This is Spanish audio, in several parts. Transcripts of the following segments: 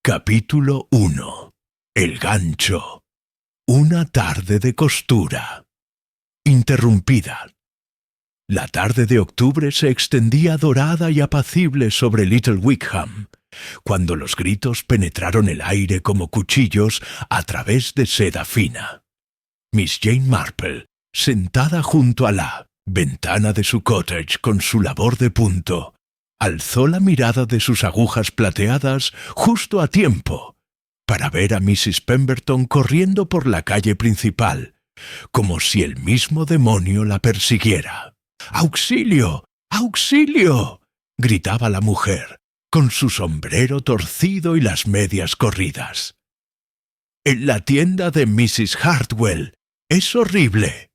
Capítulo 1. El gancho. Una tarde de costura. Interrumpida. La tarde de octubre se extendía dorada y apacible sobre Little Wickham, cuando los gritos penetraron el aire como cuchillos a través de seda fina. Miss Jane Marple, sentada junto a la ventana de su cottage con su labor de punto, alzó la mirada de sus agujas plateadas justo a tiempo para ver a Mrs. Pemberton corriendo por la calle principal, como si el mismo demonio la persiguiera. ¡Auxilio! ¡Auxilio!, gritaba la mujer, con su sombrero torcido y las medias corridas. «En la tienda de Mrs. Hartwell. Es horrible».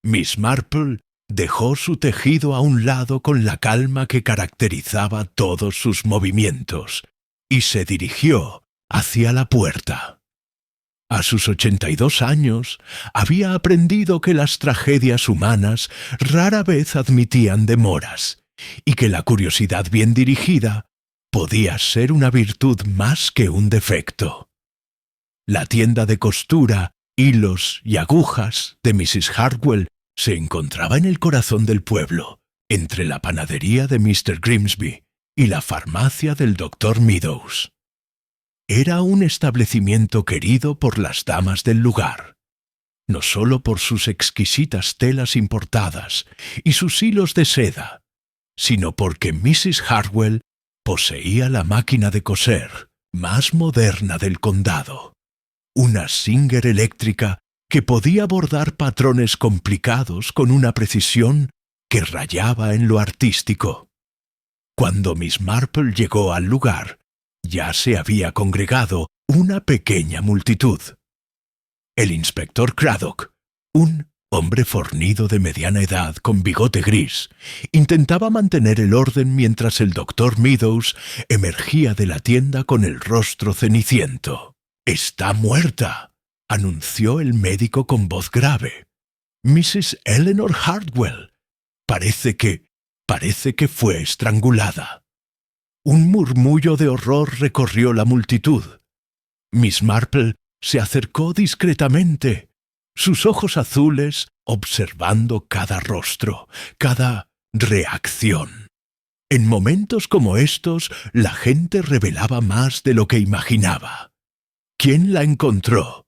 Miss Marple dejó su tejido a un lado con la calma que caracterizaba todos sus movimientos y se dirigió hacia la puerta. A sus 82 años había aprendido que las tragedias humanas rara vez admitían demoras y que la curiosidad bien dirigida podía ser una virtud más que un defecto. La tienda de costura, hilos y agujas de Mrs. Hartwell se encontraba en el corazón del pueblo, entre la panadería de Mr. Grimsby y la farmacia del Dr. Meadows. Era un establecimiento querido por las damas del lugar, no sólo por sus exquisitas telas importadas y sus hilos de seda, sino porque Mrs. Hartwell poseía la máquina de coser más moderna del condado, una Singer eléctrica que podía bordar patrones complicados con una precisión que rayaba en lo artístico. Cuando Miss Marple llegó al lugar, ya se había congregado una pequeña multitud. El inspector Craddock, un hombre fornido de mediana edad con bigote gris, intentaba mantener el orden mientras el Dr. Meadows emergía de la tienda con el rostro ceniciento. «Está muerta», anunció el médico con voz grave. «Mrs. Eleanor Hartwell. Parece que fue estrangulada». Un murmullo de horror recorrió la multitud. Miss Marple se acercó discretamente, sus ojos azules observando cada rostro, cada reacción. En momentos como estos, la gente revelaba más de lo que imaginaba. «¿Quién la encontró?»,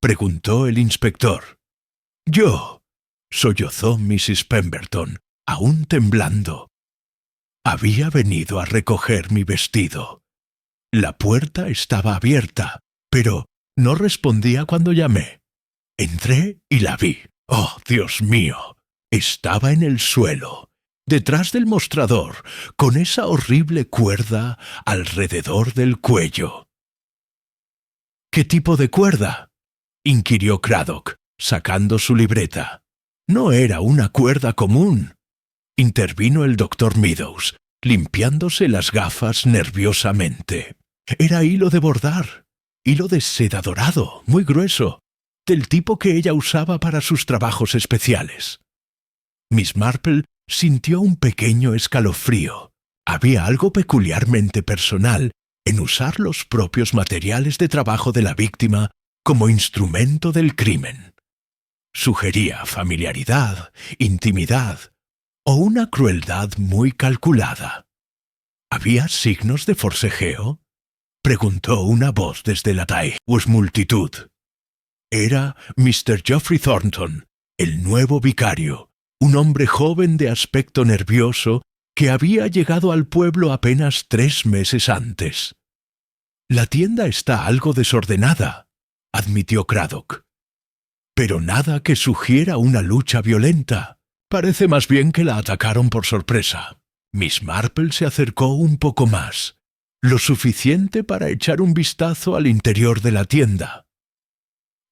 preguntó el inspector. «Yo», sollozó Mrs. Pemberton, aún temblando. «Había venido a recoger mi vestido. La puerta estaba abierta, pero no respondía cuando llamé. Entré y la vi. ¡Oh, Dios mío! Estaba en el suelo, detrás del mostrador, con esa horrible cuerda alrededor del cuello». «¿Qué tipo de cuerda?», inquirió Craddock, sacando su libreta. «No era una cuerda común», intervino el Dr. Meadows, limpiándose las gafas nerviosamente. «Era hilo de bordar, hilo de seda dorado, muy grueso, del tipo que ella usaba para sus trabajos especiales». Miss Marple sintió un pequeño escalofrío. Había algo peculiarmente personal en usar los propios materiales de trabajo de la víctima como instrumento del crimen. Sugería familiaridad, intimidad o una crueldad muy calculada. «¿Había signos de forcejeo?», preguntó una voz desde la taiguas multitud. Era Mr. Geoffrey Thornton, el nuevo vicario, un hombre joven de aspecto nervioso que había llegado al pueblo apenas 3 meses antes. «La tienda está algo desordenada», admitió Craddock. «Pero nada que sugiera una lucha violenta. Parece más bien que la atacaron por sorpresa». Miss Marple se acercó un poco más, lo suficiente para echar un vistazo al interior de la tienda.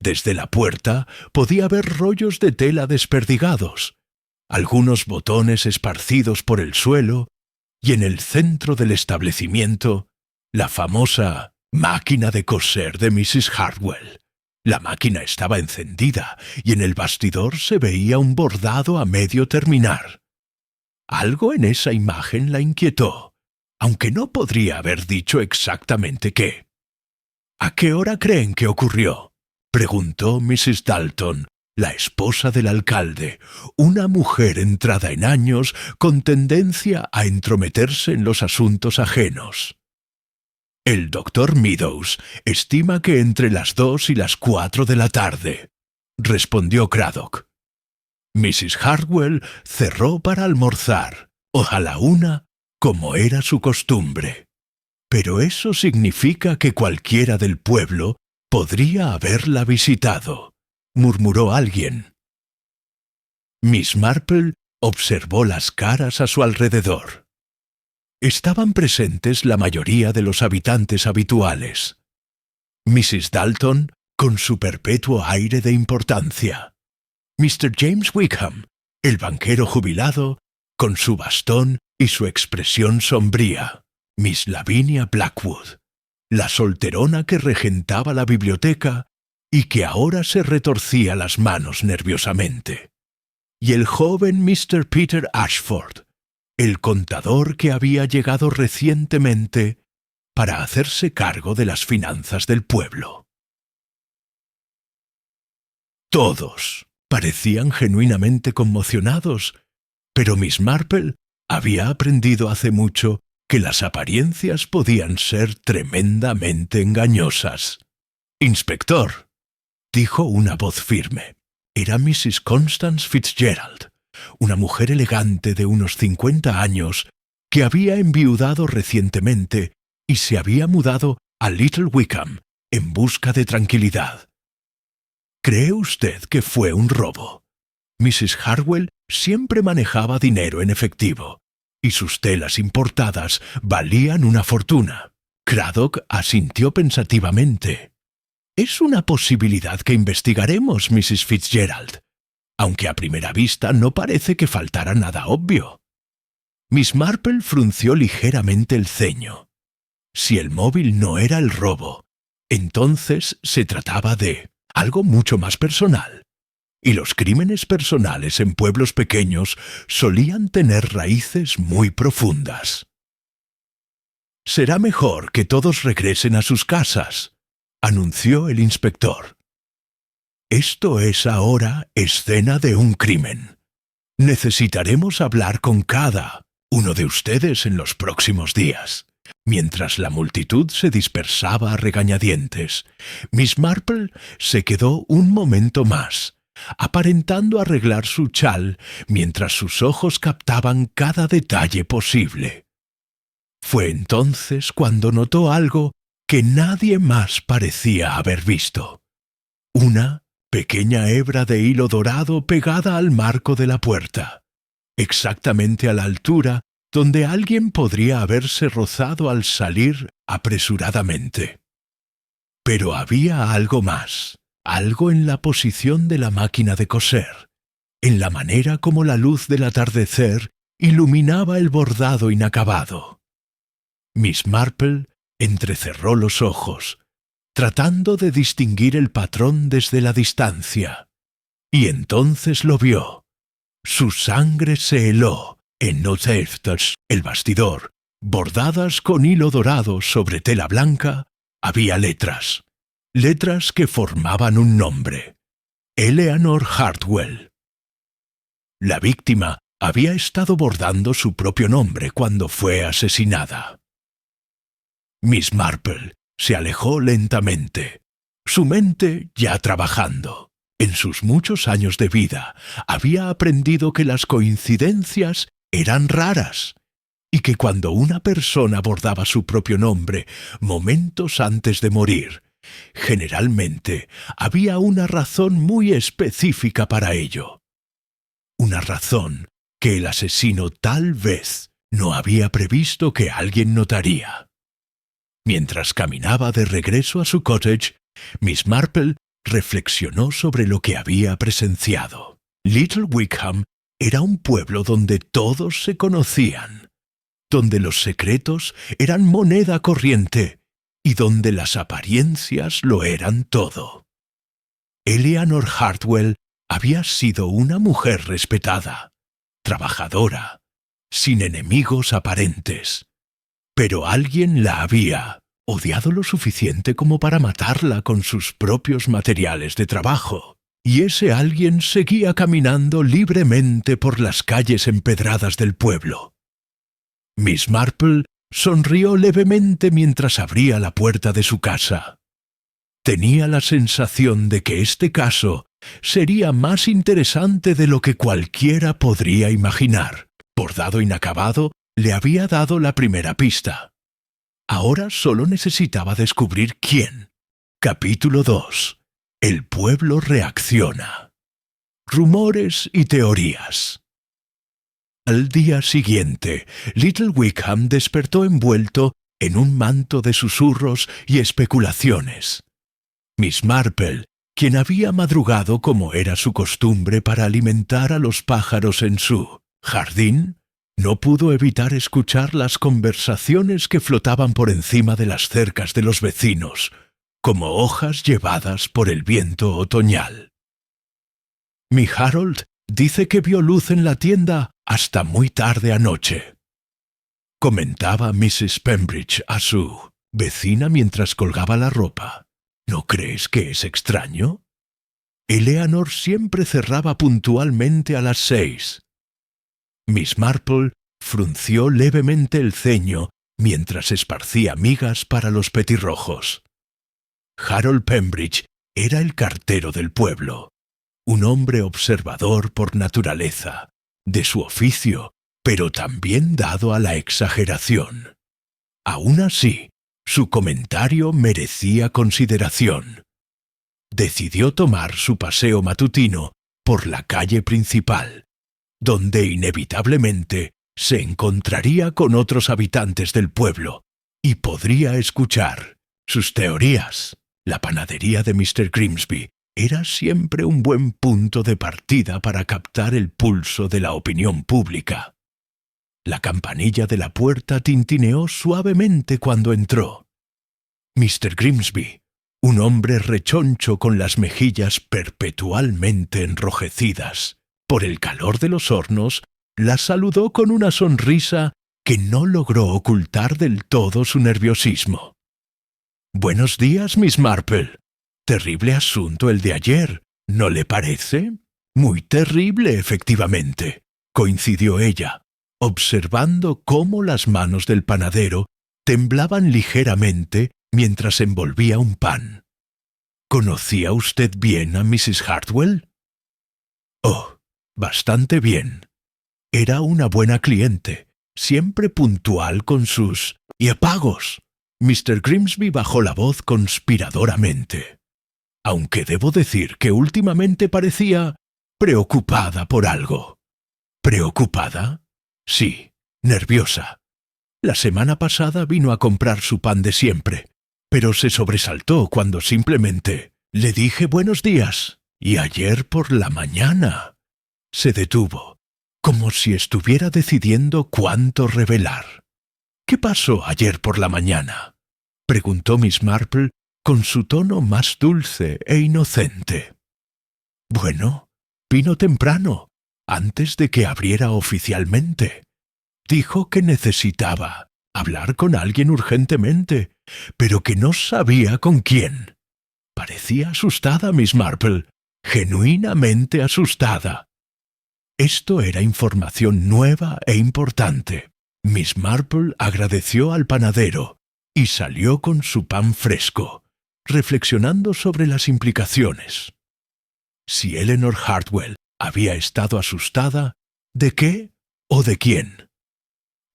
Desde la puerta podía ver rollos de tela desperdigados, algunos botones esparcidos por el suelo, y en el centro del establecimiento, la famosa máquina de coser de Mrs. Hartwell. La máquina estaba encendida y en el bastidor se veía un bordado a medio terminar. Algo en esa imagen la inquietó, aunque no podría haber dicho exactamente qué. ¿A qué hora creen que ocurrió?, preguntó Mrs. Dalton, la esposa del alcalde, una mujer entrada en años con tendencia a entrometerse en los asuntos ajenos. El doctor Meadows estima que entre las 2 y las 4 de la tarde, respondió Craddock. Mrs. Hartwell cerró para almorzar, o a la 1, como era su costumbre. Pero eso significa que cualquiera del pueblo podría haberla visitado, murmuró alguien. Miss Marple observó las caras a su alrededor. Estaban presentes la mayoría de los habitantes habituales. Mrs. Dalton, con su perpetuo aire de importancia. Mr. James Wickham, el banquero jubilado, con su bastón y su expresión sombría. Miss Lavinia Blackwood, la solterona que regentaba la biblioteca y que ahora se retorcía las manos nerviosamente. Y el joven Mr. Peter Ashford, el contador que había llegado recientemente para hacerse cargo de las finanzas del pueblo. Todos parecían genuinamente conmocionados, pero Miss Marple había aprendido hace mucho que las apariencias podían ser tremendamente engañosas. «Inspector», dijo una voz firme. Era Mrs. Constance Fitzgerald, una mujer elegante de unos 50 años que había enviudado recientemente y se había mudado a Little Wickham en busca de tranquilidad. ¿Cree usted que fue un robo? Mrs. Hartwell siempre manejaba dinero en efectivo, y sus telas importadas valían una fortuna. Craddock asintió pensativamente. «Es una posibilidad que investigaremos, Mrs. Fitzgerald, aunque a primera vista no parece que faltara nada obvio». Miss Marple frunció ligeramente el ceño. Si el móvil no era el robo, entonces se trataba de algo mucho más personal. Y los crímenes personales en pueblos pequeños solían tener raíces muy profundas. «Será mejor que todos regresen a sus casas», anunció el inspector. «Esto es ahora escena de un crimen. Necesitaremos hablar con cada uno de ustedes en los próximos días». Mientras la multitud se dispersaba a regañadientes, Miss Marple se quedó un momento más, aparentando arreglar su chal mientras sus ojos captaban cada detalle posible. Fue entonces cuando notó algo que nadie más parecía haber visto. Una pequeña hebra de hilo dorado pegada al marco de la puerta, exactamente a la altura donde alguien podría haberse rozado al salir apresuradamente. Pero había algo más, algo en la posición de la máquina de coser, en la manera como la luz del atardecer iluminaba el bordado inacabado. Miss Marple entrecerró los ojos, tratando de distinguir el patrón desde la distancia, y entonces lo vio. Su sangre se heló. En notables, el bastidor, bordadas con hilo dorado sobre tela blanca, había letras que formaban un nombre: Eleanor Hartwell. La víctima había estado bordando su propio nombre cuando fue asesinada. Miss Marple se alejó lentamente, su mente ya trabajando. En sus muchos años de vida había aprendido que las coincidencias eran raras, y que cuando una persona bordaba su propio nombre momentos antes de morir, generalmente había una razón muy específica para ello. Una razón que el asesino tal vez no había previsto que alguien notaría. Mientras caminaba de regreso a su cottage, Miss Marple reflexionó sobre lo que había presenciado. Little Wickham era un pueblo donde todos se conocían, donde los secretos eran moneda corriente y donde las apariencias lo eran todo. Eleanor Hartwell había sido una mujer respetada, trabajadora, sin enemigos aparentes, pero alguien la había odiado lo suficiente como para matarla con sus propios materiales de trabajo. Y ese alguien seguía caminando libremente por las calles empedradas del pueblo. Miss Marple sonrió levemente mientras abría la puerta de su casa. Tenía la sensación de que este caso sería más interesante de lo que cualquiera podría imaginar. Por dado inacabado, le había dado la primera pista. Ahora solo necesitaba descubrir quién. Capítulo 2. El pueblo reacciona. Rumores y teorías. Al día siguiente, Little Wickham despertó envuelto en un manto de susurros y especulaciones. Miss Marple, quien había madrugado como era su costumbre para alimentar a los pájaros en su jardín, no pudo evitar escuchar las conversaciones que flotaban por encima de las cercas de los vecinos, como hojas llevadas por el viento otoñal. Mi Harold dice que vio luz en la tienda hasta muy tarde anoche, comentaba Mrs. Pembridge a su vecina mientras colgaba la ropa. ¿No crees que es extraño? Eleanor siempre cerraba puntualmente a las 6. Miss Marple frunció levemente el ceño mientras esparcía migas para los petirrojos. Harold Pembridge era el cartero del pueblo, un hombre observador por naturaleza, de su oficio, pero también dado a la exageración. Aún así, su comentario merecía consideración. Decidió tomar su paseo matutino por la calle principal, donde inevitablemente se encontraría con otros habitantes del pueblo y podría escuchar sus teorías. La panadería de Mr. Grimsby era siempre un buen punto de partida para captar el pulso de la opinión pública. La campanilla de la puerta tintineó suavemente cuando entró. Mr. Grimsby, un hombre rechoncho con las mejillas perpetualmente enrojecidas por el calor de los hornos, la saludó con una sonrisa que no logró ocultar del todo su nerviosismo. «Buenos días, Miss Marple. Terrible asunto el de ayer, ¿no le parece?» «Muy terrible, efectivamente», coincidió ella, observando cómo las manos del panadero temblaban ligeramente mientras envolvía un pan. ¿Conocía usted bien a Mrs. Hartwell? Oh, bastante bien. Era una buena cliente, siempre puntual con sus pagos. Mr. Grimsby bajó la voz conspiradoramente, aunque debo decir que últimamente parecía preocupada por algo. ¿Preocupada? Sí, nerviosa. La semana pasada vino a comprar su pan de siempre, pero se sobresaltó cuando simplemente le dije buenos días, y ayer por la mañana se detuvo, como si estuviera decidiendo cuánto revelar. «¿Qué pasó ayer por la mañana?», preguntó Miss Marple con su tono más dulce e inocente. «Bueno, vino temprano, antes de que abriera oficialmente. Dijo que necesitaba hablar con alguien urgentemente, pero que no sabía con quién. Parecía asustada, Miss Marple, genuinamente asustada». Esto era información nueva e importante. Miss Marple agradeció al panadero y salió con su pan fresco, reflexionando sobre las implicaciones. Si Eleanor Hartwell había estado asustada, ¿de qué o de quién?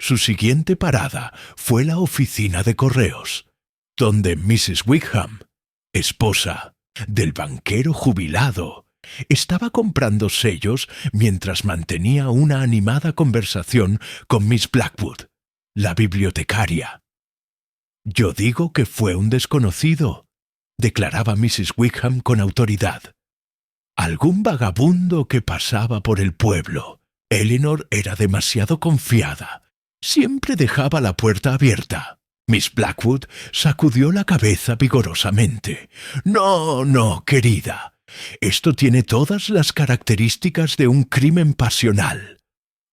Su siguiente parada fue la oficina de correos, donde Mrs. Wickham, esposa del banquero jubilado, estaba comprando sellos mientras mantenía una animada conversación con Miss Blackwood, la bibliotecaria. «Yo digo que fue un desconocido», declaraba Mrs. Wickham con autoridad. «Algún vagabundo que pasaba por el pueblo. Eleanor era demasiado confiada. Siempre dejaba la puerta abierta». Miss Blackwood sacudió la cabeza vigorosamente. «No, no, querida. Esto tiene todas las características de un crimen pasional.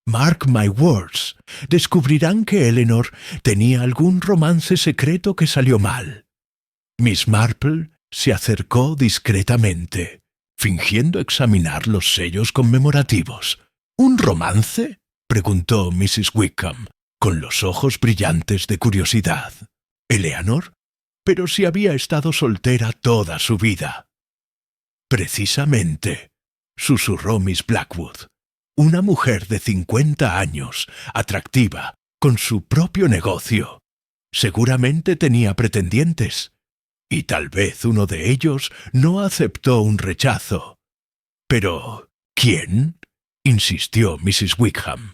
Mark my words, descubrirán que Eleanor tenía algún romance secreto que salió mal. Miss Marple se acercó discretamente, fingiendo examinar los sellos conmemorativos. ¿Un romance?, preguntó Mrs. Wickham, con los ojos brillantes de curiosidad. ¿Eleanor? Pero si había estado soltera toda su vida. Precisamente, susurró Miss Blackwood. Una mujer de 50 años, atractiva, con su propio negocio. Seguramente tenía pretendientes, y tal vez uno de ellos no aceptó un rechazo. Pero, ¿quién?, insistió Mrs. Wickham.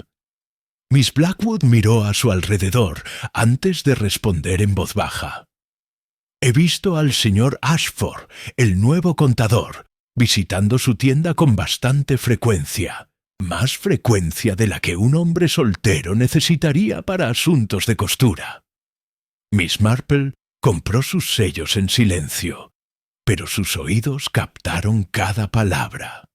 Miss Blackwood miró a su alrededor antes de responder en voz baja. He visto al señor Ashford, el nuevo contador, visitando su tienda con bastante frecuencia. Más frecuencia de la que un hombre soltero necesitaría para asuntos de costura. Miss Marple compró sus sellos en silencio, pero sus oídos captaron cada palabra.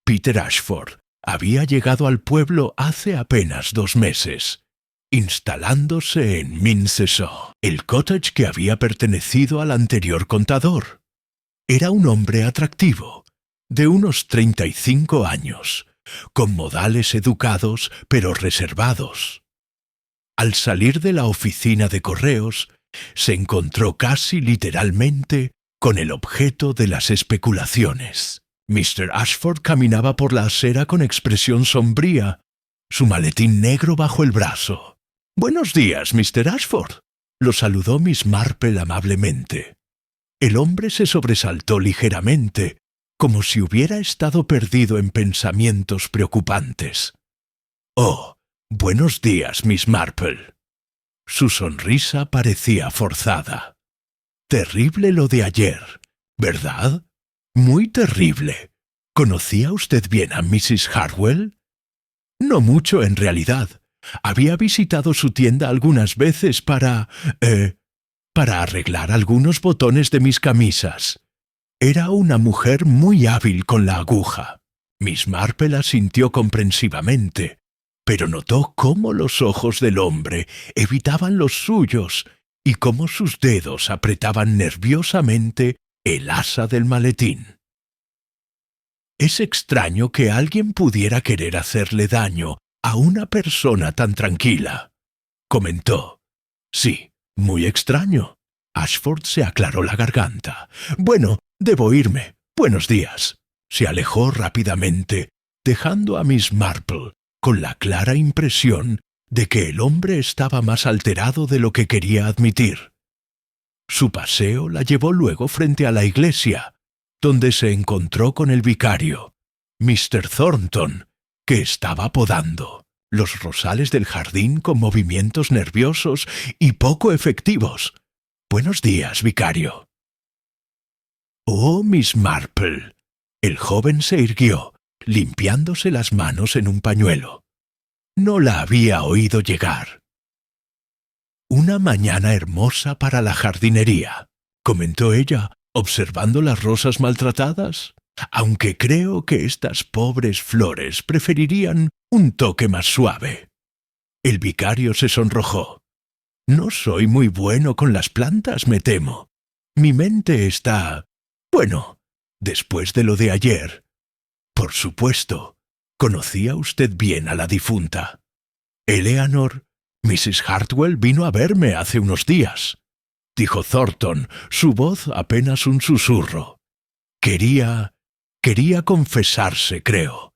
Peter Ashford había llegado al pueblo hace apenas 2 meses, instalándose en Mincesaw, el cottage que había pertenecido al anterior contador. Era un hombre atractivo, de unos 35 años, con modales educados pero reservados. Al salir de la oficina de correos, se encontró casi literalmente con el objeto de las especulaciones. Mr. Ashford caminaba por la acera con expresión sombría, su maletín negro bajo el brazo. «Buenos días, Mr. Ashford», lo saludó Miss Marple amablemente. El hombre se sobresaltó ligeramente, como si hubiera estado perdido en pensamientos preocupantes. «Oh, buenos días, Miss Marple». Su sonrisa parecía forzada. «Terrible lo de ayer, ¿verdad? Muy terrible. ¿Conocía usted bien a Mrs. Hartwell?» «No mucho, en realidad. Había visitado su tienda algunas veces para arreglar algunos botones de mis camisas. Era una mujer muy hábil con la aguja». Miss Marple asintió comprensivamente, pero notó cómo los ojos del hombre evitaban los suyos y cómo sus dedos apretaban nerviosamente el asa del maletín. «Es extraño que alguien pudiera querer hacerle daño a una persona tan tranquila», comentó. «Sí, muy extraño». Ashford se aclaró la garganta. «Bueno, debo irme. Buenos días». Se alejó rápidamente, dejando a Miss Marple con la clara impresión de que el hombre estaba más alterado de lo que quería admitir. Su paseo la llevó luego frente a la iglesia, donde se encontró con el vicario, Mr. Thornton, que estaba podando los rosales del jardín con movimientos nerviosos y poco efectivos. «Buenos días, vicario». «Oh, Miss Marple». El joven se irguió, limpiándose las manos en un pañuelo. No la había oído llegar. «Una mañana hermosa para la jardinería», comentó ella, observando las rosas maltratadas, «aunque creo que estas pobres flores preferirían un toque más suave». El vicario se sonrojó. «No soy muy bueno con las plantas, me temo. Mi mente está... bueno, después de lo de ayer. Por supuesto, conocía usted bien a la difunta. Eleanor, Mrs. Hartwell vino a verme hace unos días», dijo Thornton, su voz apenas un susurro. Quería confesarse, creo,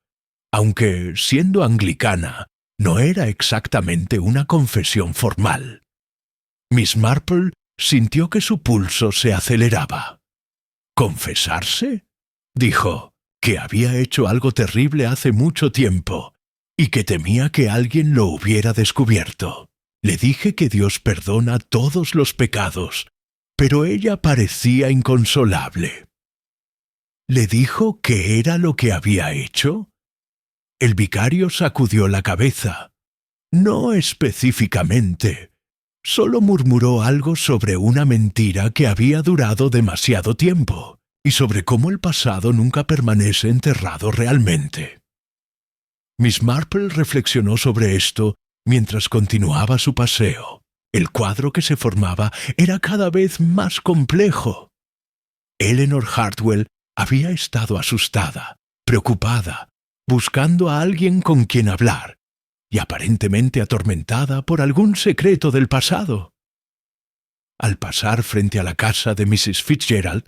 aunque, siendo anglicana, no era exactamente una confesión formal. Miss Marple sintió que su pulso se aceleraba. «¿Confesarse?», dijo, que había hecho algo terrible hace mucho tiempo y que temía que alguien lo hubiera descubierto. Le dije que Dios perdona todos los pecados, pero ella parecía inconsolable. ¿Le dijo qué era lo que había hecho? El vicario sacudió la cabeza. No específicamente. Solo murmuró algo sobre una mentira que había durado demasiado tiempo y sobre cómo el pasado nunca permanece enterrado realmente. Miss Marple reflexionó sobre esto mientras continuaba su paseo. El cuadro que se formaba era cada vez más complejo. Eleanor Hartwell había estado asustada, preocupada, buscando a alguien con quien hablar, y aparentemente atormentada por algún secreto del pasado. Al pasar frente a la casa de Mrs. Fitzgerald,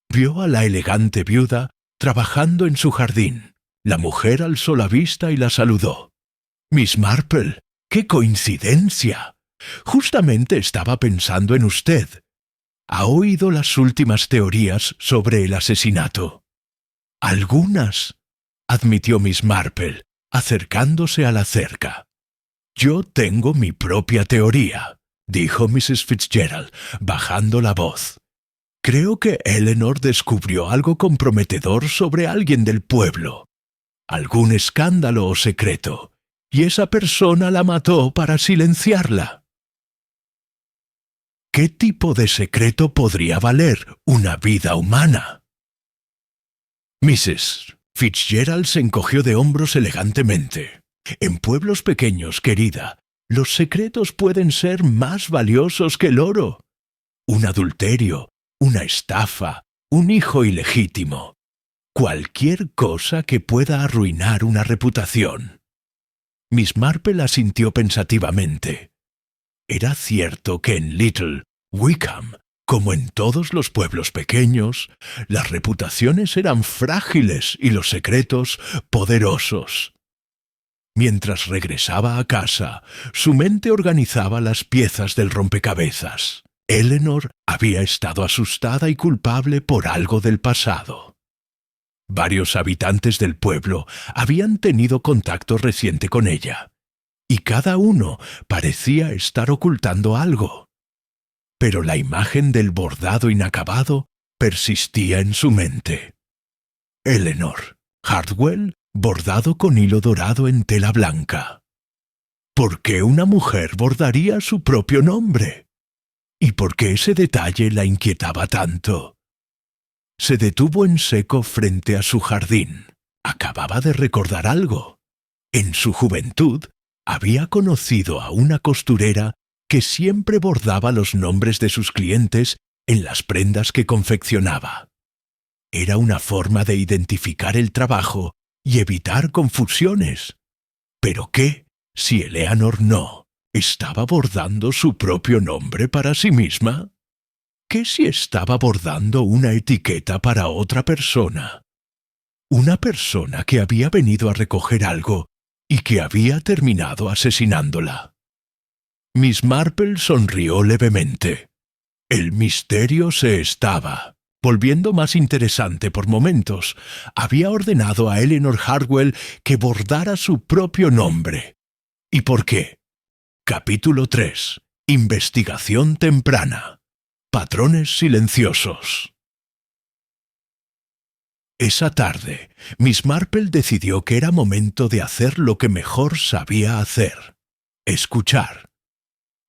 vio a la elegante viuda trabajando en su jardín. La mujer alzó la vista y la saludó. «Miss Marple, ¡qué coincidencia! Justamente estaba pensando en usted. ¿Ha oído las últimas teorías sobre el asesinato?» «Algunas», admitió Miss Marple, acercándose a la cerca. «Yo tengo mi propia teoría», dijo Mrs. Fitzgerald, bajando la voz. «Creo que Eleanor descubrió algo comprometedor sobre alguien del pueblo. Algún escándalo o secreto, y esa persona la mató para silenciarla». ¿Qué tipo de secreto podría valer una vida humana? Mrs. Fitzgerald se encogió de hombros elegantemente. En pueblos pequeños, querida, los secretos pueden ser más valiosos que el oro. Un adulterio, una estafa, un hijo ilegítimo. Cualquier cosa que pueda arruinar una reputación. Miss Marple asintió pensativamente. Era cierto que en Little Wickham, como en todos los pueblos pequeños, las reputaciones eran frágiles y los secretos poderosos. Mientras regresaba a casa, su mente organizaba las piezas del rompecabezas. Eleanor había estado asustada y culpable por algo del pasado. Varios habitantes del pueblo habían tenido contacto reciente con ella, y cada uno parecía estar ocultando algo. Pero la imagen del bordado inacabado persistía en su mente. Eleanor Hartwell, bordado con hilo dorado en tela blanca. ¿Por qué una mujer bordaría su propio nombre? ¿Y por qué ese detalle la inquietaba tanto? Se detuvo en seco frente a su jardín. Acababa de recordar algo. En su juventud, había conocido a una costurera que siempre bordaba los nombres de sus clientes en las prendas que confeccionaba. Era una forma de identificar el trabajo y evitar confusiones. ¿Pero qué si Eleanor no estaba bordando su propio nombre para sí misma? ¿Qué si estaba bordando una etiqueta para otra persona? Una persona que había venido a recoger algo y que había terminado asesinándola. Miss Marple sonrió levemente. El misterio se estaba volviendo más interesante por momentos. Había ordenado a Eleanor Hartwell que bordara su propio nombre. ¿Y por qué? Capítulo 3. Investigación temprana. Patrones silenciosos. Esa tarde, Miss Marple decidió que era momento de hacer lo que mejor sabía hacer: escuchar.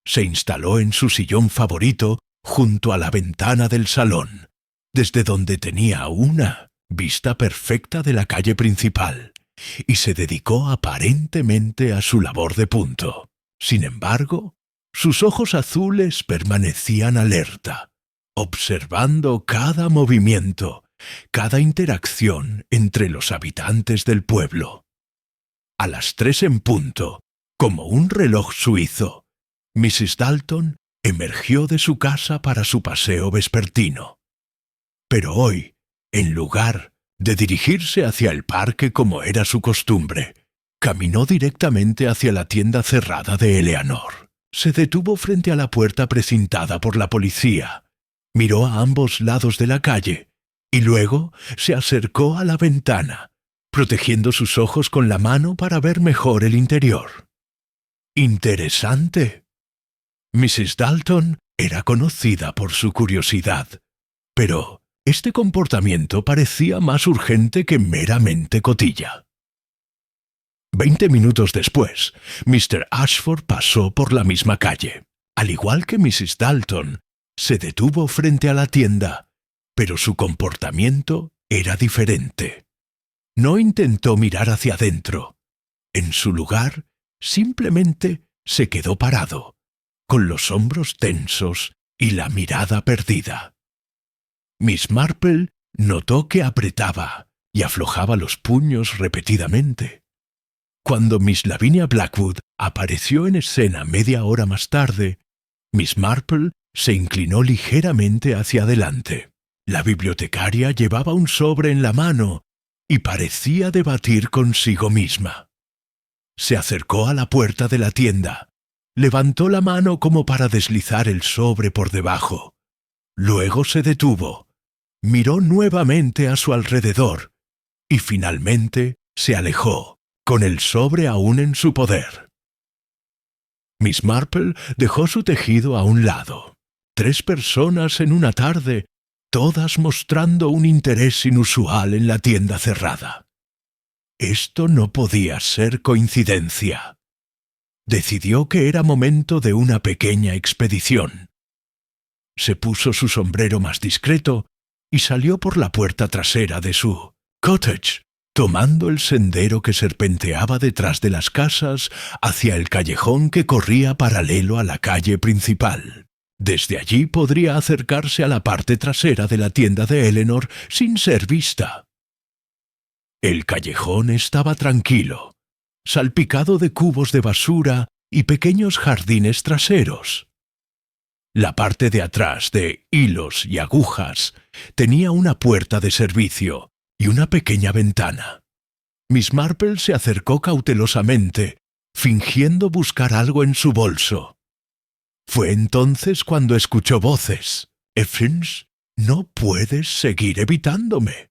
Se instaló en su sillón favorito junto a la ventana del salón, desde donde tenía una vista perfecta de la calle principal, y se dedicó aparentemente a su labor de punto. Sin embargo, sus ojos azules permanecían alerta, observando cada movimiento, cada interacción entre los habitantes del pueblo. A las 3 en punto, como un reloj suizo, Mrs. Dalton emergió de su casa para su paseo vespertino. Pero hoy, en lugar de dirigirse hacia el parque como era su costumbre, caminó directamente hacia la tienda cerrada de Eleanor. Se detuvo frente a la puerta precintada por la policía, miró a ambos lados de la calle y luego se acercó a la ventana, protegiendo sus ojos con la mano para ver mejor el interior. Interesante. Mrs. Dalton era conocida por su curiosidad, pero este comportamiento parecía más urgente que meramente cotilla. 20 minutos después, Mr. Ashford pasó por la misma calle. Al igual que Mrs. Dalton, se detuvo frente a la tienda, pero su comportamiento era diferente. No intentó mirar hacia adentro. En su lugar, simplemente se quedó parado, con los hombros tensos y la mirada perdida. Miss Marple notó que apretaba y aflojaba los puños repetidamente. Cuando Miss Lavinia Blackwood apareció en escena media hora más tarde, Miss Marple se inclinó ligeramente hacia adelante. La bibliotecaria llevaba un sobre en la mano y parecía debatir consigo misma. Se acercó a la puerta de la tienda, levantó la mano como para deslizar el sobre por debajo. Luego se detuvo, miró nuevamente a su alrededor y finalmente se alejó, con el sobre aún en su poder. Miss Marple dejó su tejido a un lado. 3 personas en una tarde, todas mostrando un interés inusual en la tienda cerrada. Esto no podía ser coincidencia. Decidió que era momento de una pequeña expedición. Se puso su sombrero más discreto y salió por la puerta trasera de su cottage, tomando el sendero que serpenteaba detrás de las casas hacia el callejón que corría paralelo a la calle principal. Desde allí podría acercarse a la parte trasera de la tienda de Eleanor sin ser vista. El callejón estaba tranquilo, salpicado de cubos de basura y pequeños jardines traseros. La parte de atrás de hilos y agujas tenía una puerta de servicio y una pequeña ventana. Miss Marple se acercó cautelosamente, fingiendo buscar algo en su bolso. Fue entonces cuando escuchó voces. «Evans, no puedes seguir evitándome»,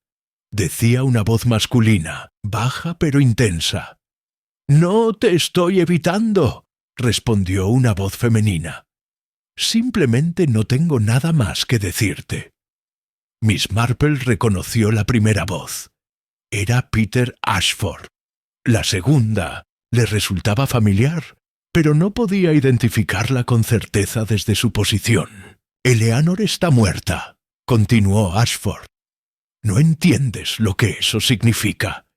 decía una voz masculina, baja pero intensa. «No te estoy evitando», respondió una voz femenina. «Simplemente no tengo nada más que decirte». Miss Marple reconoció la primera voz. Era Peter Ashford. La segunda le resultaba familiar, pero no podía identificarla con certeza desde su posición. «Eleanor está muerta», continuó Ashford. «No entiendes lo que eso significa.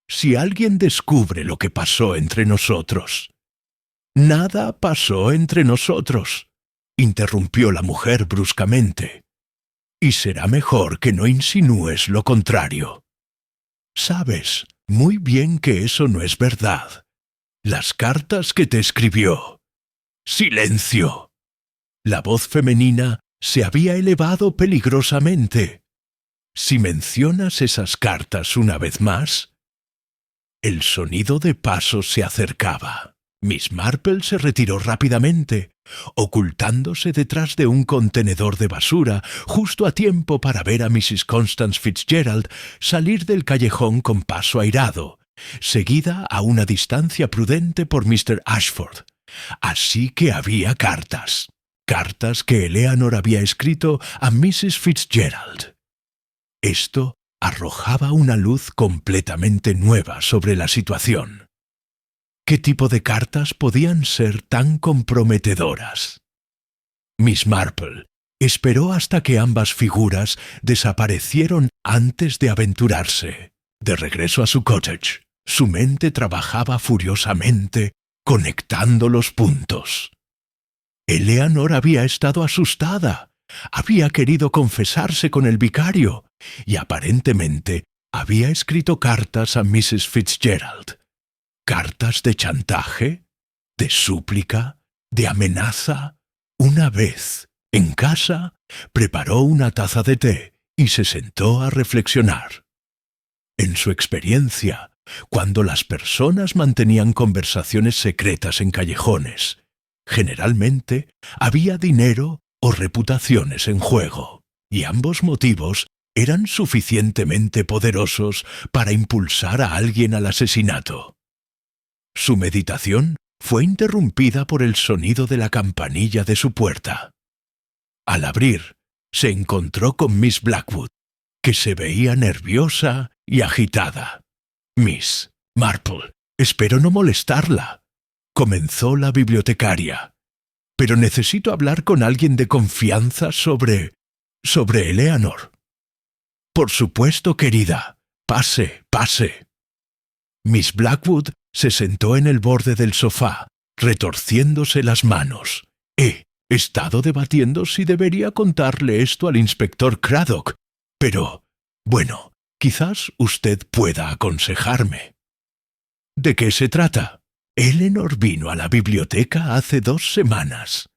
Si alguien descubre lo que pasó entre nosotros». «Nada pasó entre nosotros», interrumpió la mujer bruscamente. «Y será mejor que no insinúes lo contrario. Sabes muy bien que eso no es verdad. Las cartas que te escribió». «¡Silencio!». La voz femenina se había elevado peligrosamente. «Si mencionas esas cartas una vez más». El sonido de pasos se acercaba. Miss Marple se retiró rápidamente, ocultándose detrás de un contenedor de basura, justo a tiempo para ver a Mrs. Constance Fitzgerald salir del callejón con paso airado, seguida a una distancia prudente por Mr. Ashford. Así que había cartas. Cartas que Eleanor había escrito a Mrs. Fitzgerald. Esto arrojaba una luz completamente nueva sobre la situación. ¿Qué tipo de cartas podían ser tan comprometedoras? Miss Marple esperó hasta que ambas figuras desaparecieron antes de aventurarse. De regreso a su cottage, su mente trabajaba furiosamente, conectando los puntos. Eleanor había estado asustada, había querido confesarse con el vicario y aparentemente había escrito cartas a Mrs. Fitzgerald. ¿Cartas de chantaje? ¿De súplica? ¿De amenaza? Una vez, en casa, preparó una taza de té y se sentó a reflexionar. En su experiencia, cuando las personas mantenían conversaciones secretas en callejones, generalmente había dinero o reputaciones en juego, y ambos motivos eran suficientemente poderosos para impulsar a alguien al asesinato. Su meditación fue interrumpida por el sonido de la campanilla de su puerta. Al abrir, se encontró con Miss Blackwood, que se veía nerviosa y agitada. «Miss Marple, espero no molestarla», comenzó la bibliotecaria. «Pero necesito hablar con alguien de confianza sobre Eleanor». «Por supuesto, querida. Pase, pase». Miss Blackwood Se sentó en el borde del sofá, retorciéndose las manos. He estado debatiendo si debería contarle esto al inspector Craddock, pero, bueno, quizás usted pueda aconsejarme. ¿De qué se trata? Eleanor vino a la biblioteca hace 2 semanas.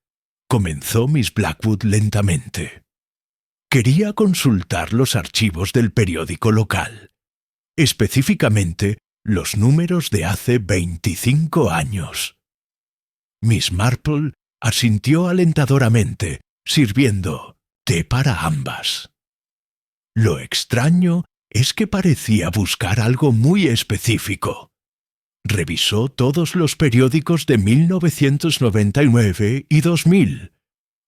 Comenzó Miss Blackwood lentamente. Quería consultar los archivos del periódico local, específicamente los números de hace 25 años. Miss Marple asintió alentadoramente, sirviendo té para ambas. Lo extraño es que parecía buscar algo muy específico. Revisó todos los periódicos de 1999 y 2000,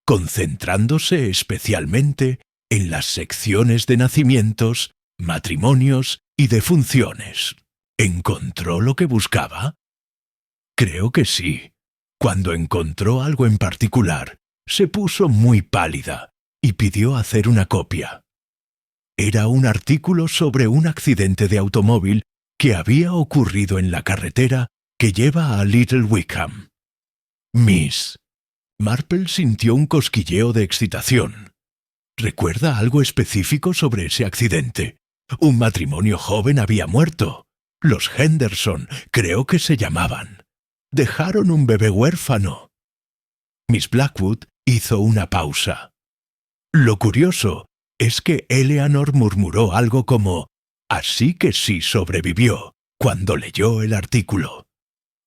concentrándose especialmente en las secciones de nacimientos, matrimonios y defunciones. ¿Encontró lo que buscaba? Creo que sí. Cuando encontró algo en particular, se puso muy pálida y pidió hacer una copia. Era un artículo sobre un accidente de automóvil que había ocurrido en la carretera que lleva a Little Wickham. Miss Marple sintió un cosquilleo de excitación. ¿Recuerda algo específico sobre ese accidente? Un matrimonio joven había muerto. Los Henderson, creo que se llamaban. Dejaron un bebé huérfano. Miss Blackwood hizo una pausa. Lo curioso es que Eleanor murmuró algo como «así que sí sobrevivió» cuando leyó el artículo.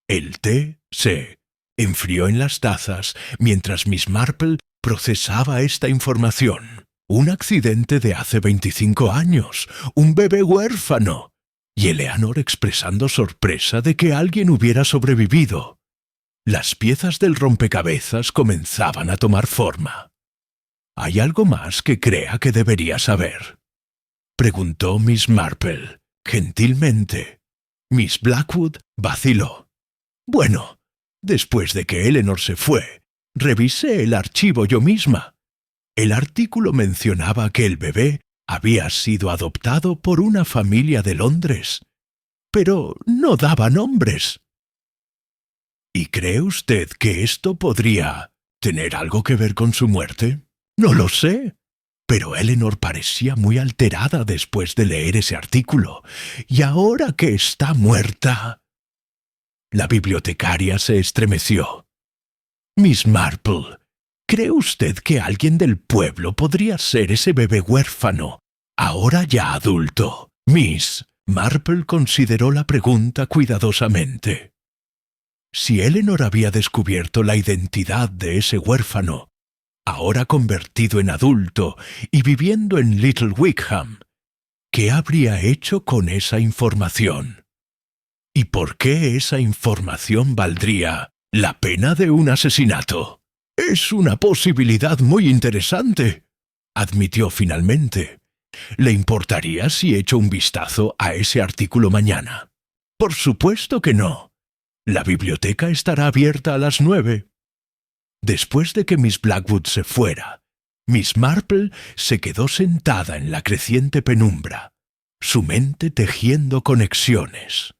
El té se enfrió en las tazas mientras Miss Marple procesaba esta información. Un accidente de hace 25 años, un bebé huérfano. Y Eleanor expresando sorpresa de que alguien hubiera sobrevivido. Las piezas del rompecabezas comenzaban a tomar forma. ¿Hay algo más que crea que debería saber?, preguntó Miss Marple, gentilmente. Miss Blackwood vaciló. Bueno, después de que Eleanor se fue, revisé el archivo yo misma. El artículo mencionaba que el bebé había sido adoptado por una familia de Londres, pero no daba nombres. ¿Y cree usted que esto podría tener algo que ver con su muerte? No lo sé. Pero Eleanor parecía muy alterada después de leer ese artículo, y ahora que está muerta... La bibliotecaria se estremeció. Miss Marple, ¿cree usted que alguien del pueblo podría ser ese bebé huérfano, ahora ya adulto? Miss Marple consideró la pregunta cuidadosamente. Si Eleanor había descubierto la identidad de ese huérfano, ahora convertido en adulto y viviendo en Little Wickham, ¿qué habría hecho con esa información? ¿Y por qué esa información valdría la pena de un asesinato? Es una posibilidad muy interesante, admitió finalmente. ¿Le importaría si echo un vistazo a ese artículo mañana? Por supuesto que no. La biblioteca estará abierta a las 9. Después de que Miss Blackwood se fuera, Miss Marple se quedó sentada en la creciente penumbra, su mente tejiendo conexiones.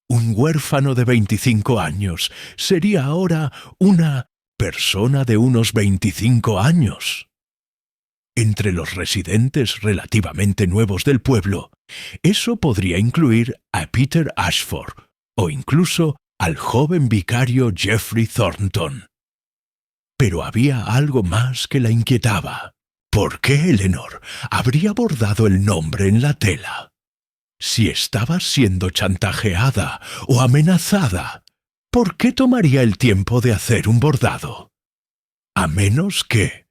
Un huérfano de 25 años sería ahora una persona de unos 25 años. Entre los residentes relativamente nuevos del pueblo, eso podría incluir a Peter Ashford o incluso al joven vicario Geoffrey Thornton. Pero había algo más que la inquietaba. ¿Por qué Eleanor habría bordado el nombre en la tela? Si estaba siendo chantajeada o amenazada, ¿por qué tomaría el tiempo de hacer un bordado? A menos que...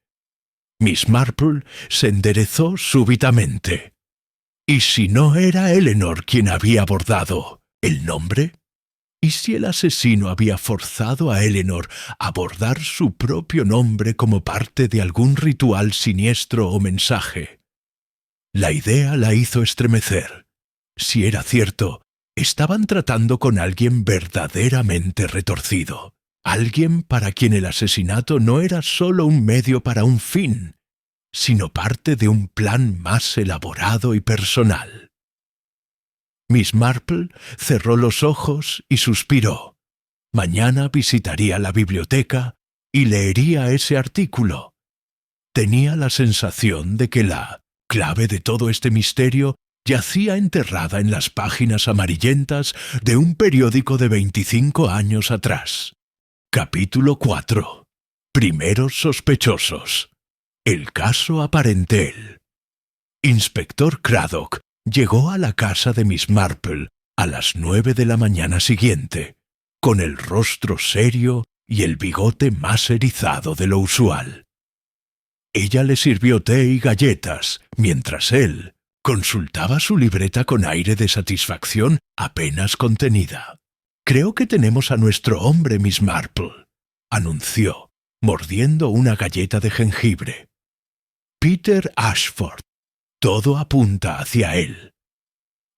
Miss Marple se enderezó súbitamente. ¿Y si no era Eleanor quien había bordado el nombre? ¿Y si el asesino había forzado a Eleanor a bordar su propio nombre como parte de algún ritual siniestro o mensaje? La idea la hizo estremecer. Si era cierto, estaban tratando con alguien verdaderamente retorcido. Alguien para quien el asesinato no era solo un medio para un fin, sino parte de un plan más elaborado y personal. Miss Marple cerró los ojos y suspiró. Mañana visitaría la biblioteca y leería ese artículo. Tenía la sensación de que la clave de todo este misterio yacía enterrada en las páginas amarillentas de un periódico de 25 años atrás. Capítulo 4. Primeros sospechosos. El caso Aparentel. Inspector Craddock llegó a la casa de Miss Marple a las 9 de la mañana siguiente, con el rostro serio y el bigote más erizado de lo usual. Ella le sirvió té y galletas, mientras él consultaba su libreta con aire de satisfacción apenas contenida. «Creo que tenemos a nuestro hombre, Miss Marple», anunció, mordiendo una galleta de jengibre. «Peter Ashford. Todo apunta hacia él».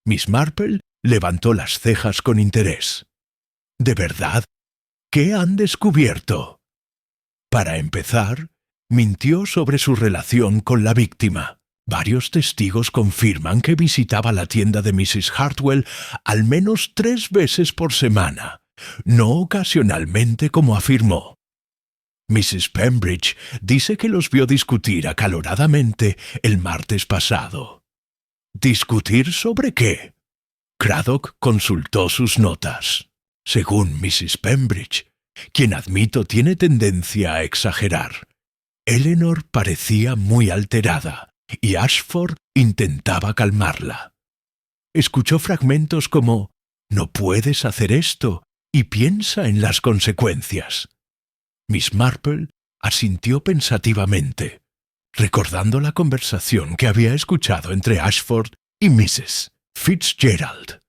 Miss Marple levantó las cejas con interés. «¿De verdad? ¿Qué han descubierto?» Para empezar, mintió sobre su relación con la víctima. Varios testigos confirman que visitaba la tienda de Mrs. Hartwell al menos 3 veces por semana, no ocasionalmente como afirmó. Mrs. Pembridge dice que los vio discutir acaloradamente el martes pasado. ¿Discutir sobre qué? Craddock consultó sus notas. Según Mrs. Pembridge, quien admito tiene tendencia a exagerar, Eleanor parecía muy alterada y Ashford intentaba calmarla. Escuchó fragmentos como «No puedes hacer esto» y piensa en las consecuencias. Miss Marple asintió pensativamente, recordando la conversación que había escuchado entre Ashford y Mrs. Fitzgerald.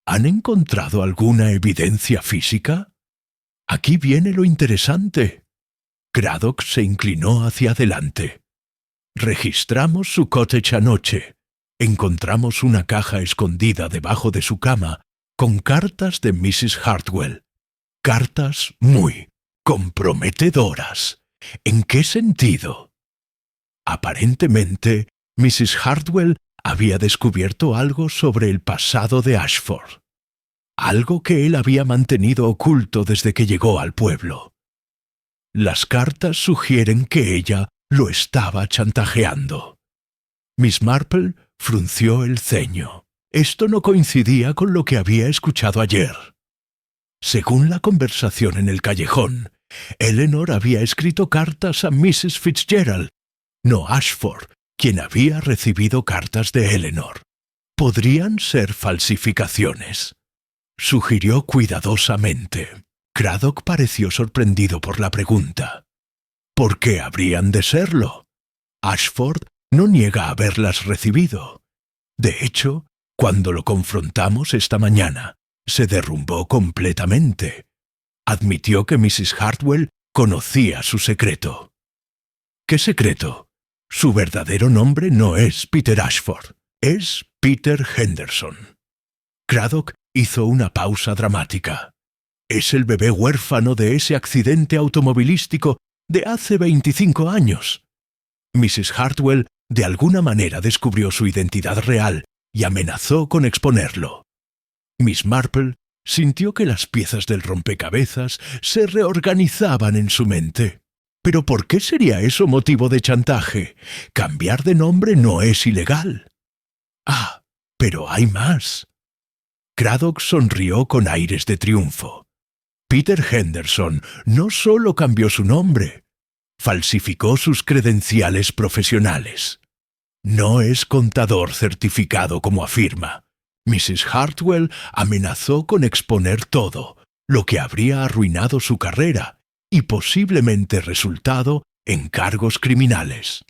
¿Han encontrado alguna evidencia física? Aquí viene lo interesante. Craddock se inclinó hacia adelante. Registramos su cottage anoche. Encontramos una caja escondida debajo de su cama con cartas de Mrs. Hartwell. Cartas muy comprometedoras. ¿En qué sentido? Aparentemente, Mrs. Hartwell había descubierto algo sobre el pasado de Ashford. Algo que él había mantenido oculto desde que llegó al pueblo. Las cartas sugieren que ella lo estaba chantajeando. Miss Marple frunció el ceño. Esto no coincidía con lo que había escuchado ayer. Según la conversación en el callejón, Eleanor había escrito cartas a Mrs. Fitzgerald, no Ashford, quien había recibido cartas de Eleanor. Podrían ser falsificaciones, sugirió cuidadosamente. Craddock pareció sorprendido por la pregunta. ¿Por qué habrían de serlo? Ashford no niega haberlas recibido. De hecho, cuando lo confrontamos esta mañana, se derrumbó completamente. Admitió que Mrs. Hartwell conocía su secreto. ¿Qué secreto? Su verdadero nombre no es Peter Ashford, es Peter Henderson. Craddock hizo una pausa dramática. Es el bebé huérfano de ese accidente automovilístico de hace 25 años. Mrs. Hartwell de alguna manera descubrió su identidad real y amenazó con exponerlo. Miss Marple sintió que las piezas del rompecabezas se reorganizaban en su mente. ¿Pero por qué sería eso motivo de chantaje? Cambiar de nombre no es ilegal. Ah, pero hay más. Craddock sonrió con aires de triunfo. Peter Henderson no solo cambió su nombre, falsificó sus credenciales profesionales. No es contador certificado como afirma. Mrs. Hartwell amenazó con exponer todo, lo que habría arruinado su carrera y posiblemente resultado en cargos criminales.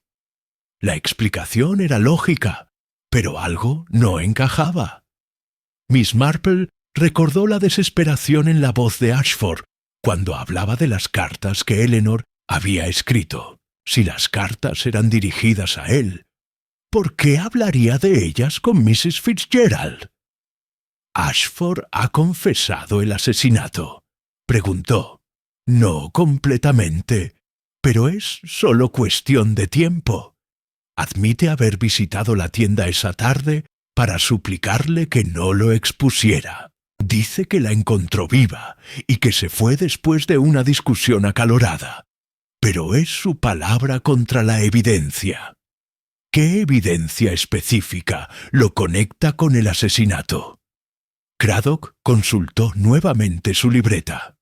La explicación era lógica, pero algo no encajaba. Miss Marple recordó la desesperación en la voz de Ashford cuando hablaba de las cartas que Eleanor había escrito. Si las cartas eran dirigidas a él, ¿por qué hablaría de ellas con Mrs. Fitzgerald? ¿Ashford ha confesado el asesinato?, preguntó. No completamente, pero es solo cuestión de tiempo. Admite haber visitado la tienda esa tarde para suplicarle que no lo expusiera. Dice que la encontró viva y que se fue después de una discusión acalorada. Pero es su palabra contra la evidencia. ¿Qué evidencia específica lo conecta con el asesinato? Craddock consultó nuevamente su libreta.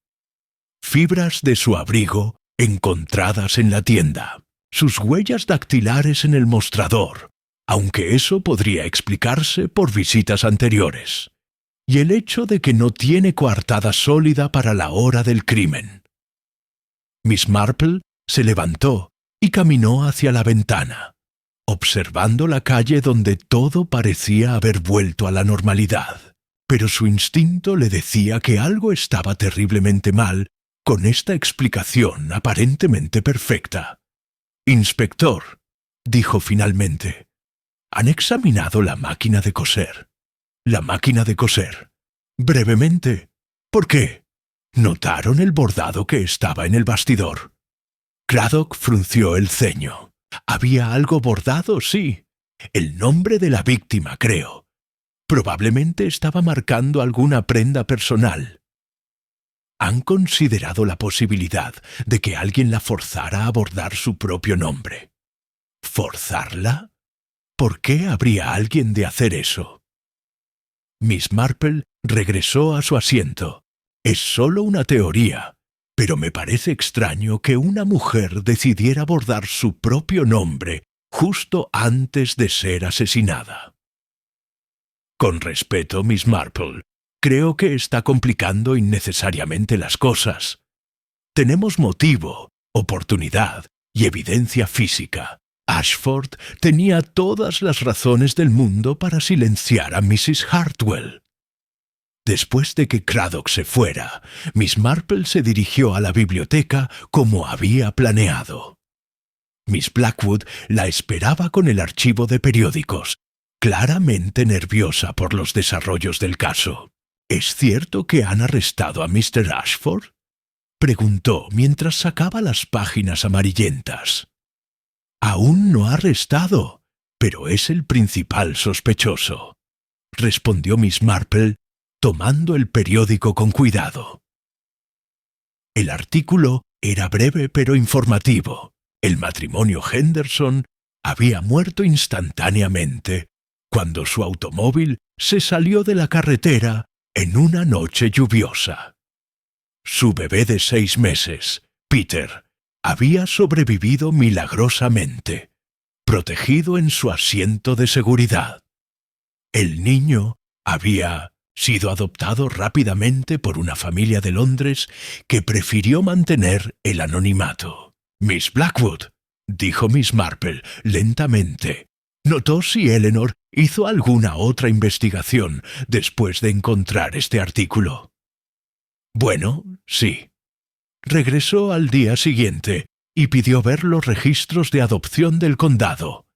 Fibras de su abrigo encontradas en la tienda. Sus huellas dactilares en el mostrador, aunque eso podría explicarse por visitas anteriores. Y el hecho de que no tiene coartada sólida para la hora del crimen. Miss Marple se levantó y caminó hacia la ventana, observando la calle donde todo parecía haber vuelto a la normalidad. Pero su instinto le decía que algo estaba terriblemente mal con esta explicación aparentemente perfecta. «Inspector», dijo finalmente, «¿han examinado la máquina de coser?» «¿La máquina de coser?» «Brevemente. ¿Por qué?» «¿Notaron el bordado que estaba en el bastidor?» Craddock frunció el ceño. «Había algo bordado, sí. El nombre de la víctima, creo. Probablemente estaba marcando alguna prenda personal». ¿Han considerado la posibilidad de que alguien la forzara a bordar su propio nombre? ¿Forzarla? ¿Por qué habría alguien de hacer eso? Miss Marple regresó a su asiento. Es solo una teoría, pero me parece extraño que una mujer decidiera bordar su propio nombre justo antes de ser asesinada. Con respeto, Miss Marple, creo que está complicando innecesariamente las cosas. Tenemos motivo, oportunidad y evidencia física. Ashford tenía todas las razones del mundo para silenciar a Mrs. Hartwell. Después de que Craddock se fuera, Miss Marple se dirigió a la biblioteca como había planeado. Miss Blackwood la esperaba con el archivo de periódicos, claramente nerviosa por los desarrollos del caso. ¿Es cierto que han arrestado a Mr. Ashford?, preguntó mientras sacaba las páginas amarillentas. «Aún no arrestado, pero es el principal sospechoso», respondió Miss Marple, tomando el periódico con cuidado. El artículo era breve pero informativo. El matrimonio Henderson había muerto instantáneamente cuando su automóvil se salió de la carretera en una noche lluviosa. Su bebé de 6 meses, Peter, había sobrevivido milagrosamente, protegido en su asiento de seguridad. El niño había sido adoptado rápidamente por una familia de Londres que prefirió mantener el anonimato. «Miss Blackwood», dijo Miss Marple lentamente, «¿notó si Eleanor hizo alguna otra investigación después de encontrar este artículo?» «Bueno, sí. Regresó al día siguiente y pidió ver los registros de adopción del condado.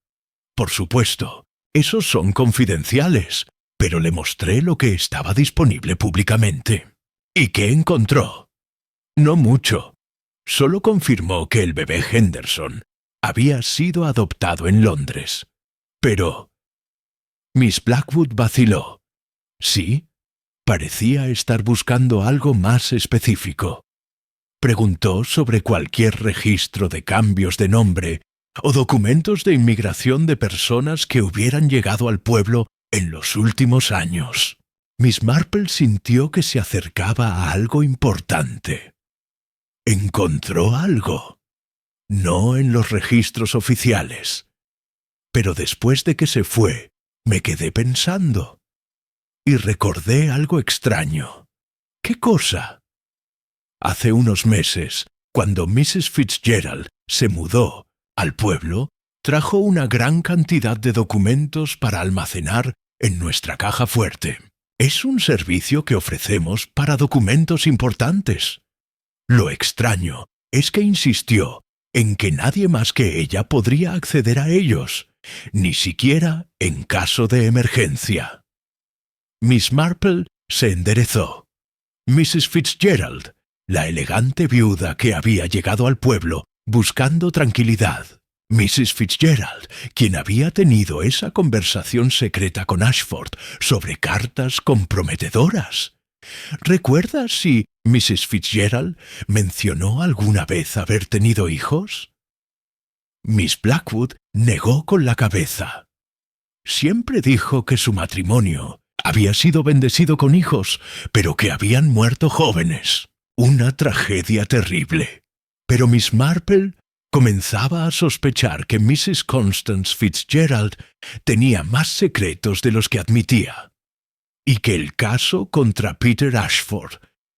Por supuesto, esos son confidenciales, pero le mostré lo que estaba disponible públicamente». «¿Y qué encontró?» «No mucho. Solo confirmó que el bebé Henderson había sido adoptado en Londres. Pero...» Miss Blackwood vaciló. «¿Sí?» Parecía estar buscando algo más específico. Preguntó sobre cualquier registro de cambios de nombre o documentos de inmigración de personas que hubieran llegado al pueblo en los últimos años. Miss Marple sintió que se acercaba a algo importante. Encontró algo. No en los registros oficiales. Pero después de que se fue, me quedé pensando. Y recordé algo extraño. ¿Qué cosa? Hace unos meses, cuando Mrs. Fitzgerald se mudó al pueblo, trajo una gran cantidad de documentos para almacenar en nuestra caja fuerte. Es un servicio que ofrecemos para documentos importantes. Lo extraño es que insistió en que nadie más que ella podría acceder a ellos, ni siquiera en caso de emergencia. Miss Marple se enderezó. Mrs. Fitzgerald, la elegante viuda que había llegado al pueblo buscando tranquilidad, Mrs. Fitzgerald, quien había tenido esa conversación secreta con Ashford sobre cartas comprometedoras. ¿Recuerdas si Mrs. Fitzgerald mencionó alguna vez haber tenido hijos? Miss Blackwood negó con la cabeza. Siempre dijo que su matrimonio había sido bendecido con hijos, pero que habían muerto jóvenes. Una tragedia terrible. Pero Miss Marple comenzaba a sospechar que Mrs. Constance Fitzgerald tenía más secretos de los que admitía, y que el caso contra Peter Ashford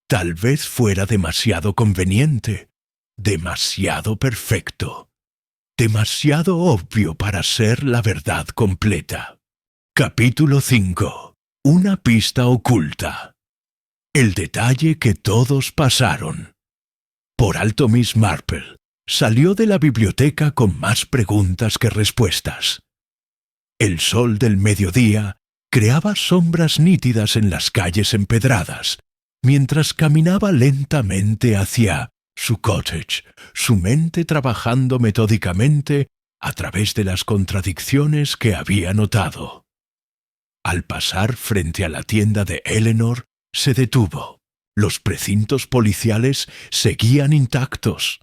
tal vez fuera demasiado conveniente, demasiado perfecto, demasiado obvio para ser la verdad completa. Capítulo 5. Una pista oculta. El detalle que todos pasaron. Por alto Miss Marple salió de la biblioteca con más preguntas que respuestas. El sol del mediodía creaba sombras nítidas en las calles empedradas, mientras caminaba lentamente hacia su cottage, su mente trabajando metódicamente a través de las contradicciones que había notado. Al pasar frente a la tienda de Eleanor, se detuvo. Los precintos policiales seguían intactos.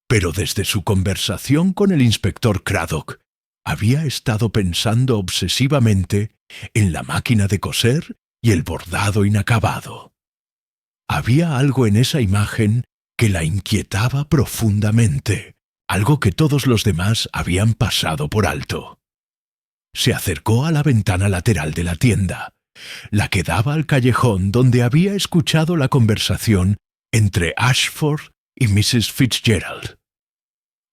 Pero desde su conversación con el inspector Craddock, había estado pensando obsesivamente en la máquina de coser y el bordado inacabado. Había algo en esa imagen que la inquietaba profundamente, algo que todos los demás habían pasado por alto. Se acercó a la ventana lateral de la tienda, la que daba al callejón donde había escuchado la conversación entre Ashford y Mrs. Fitzgerald.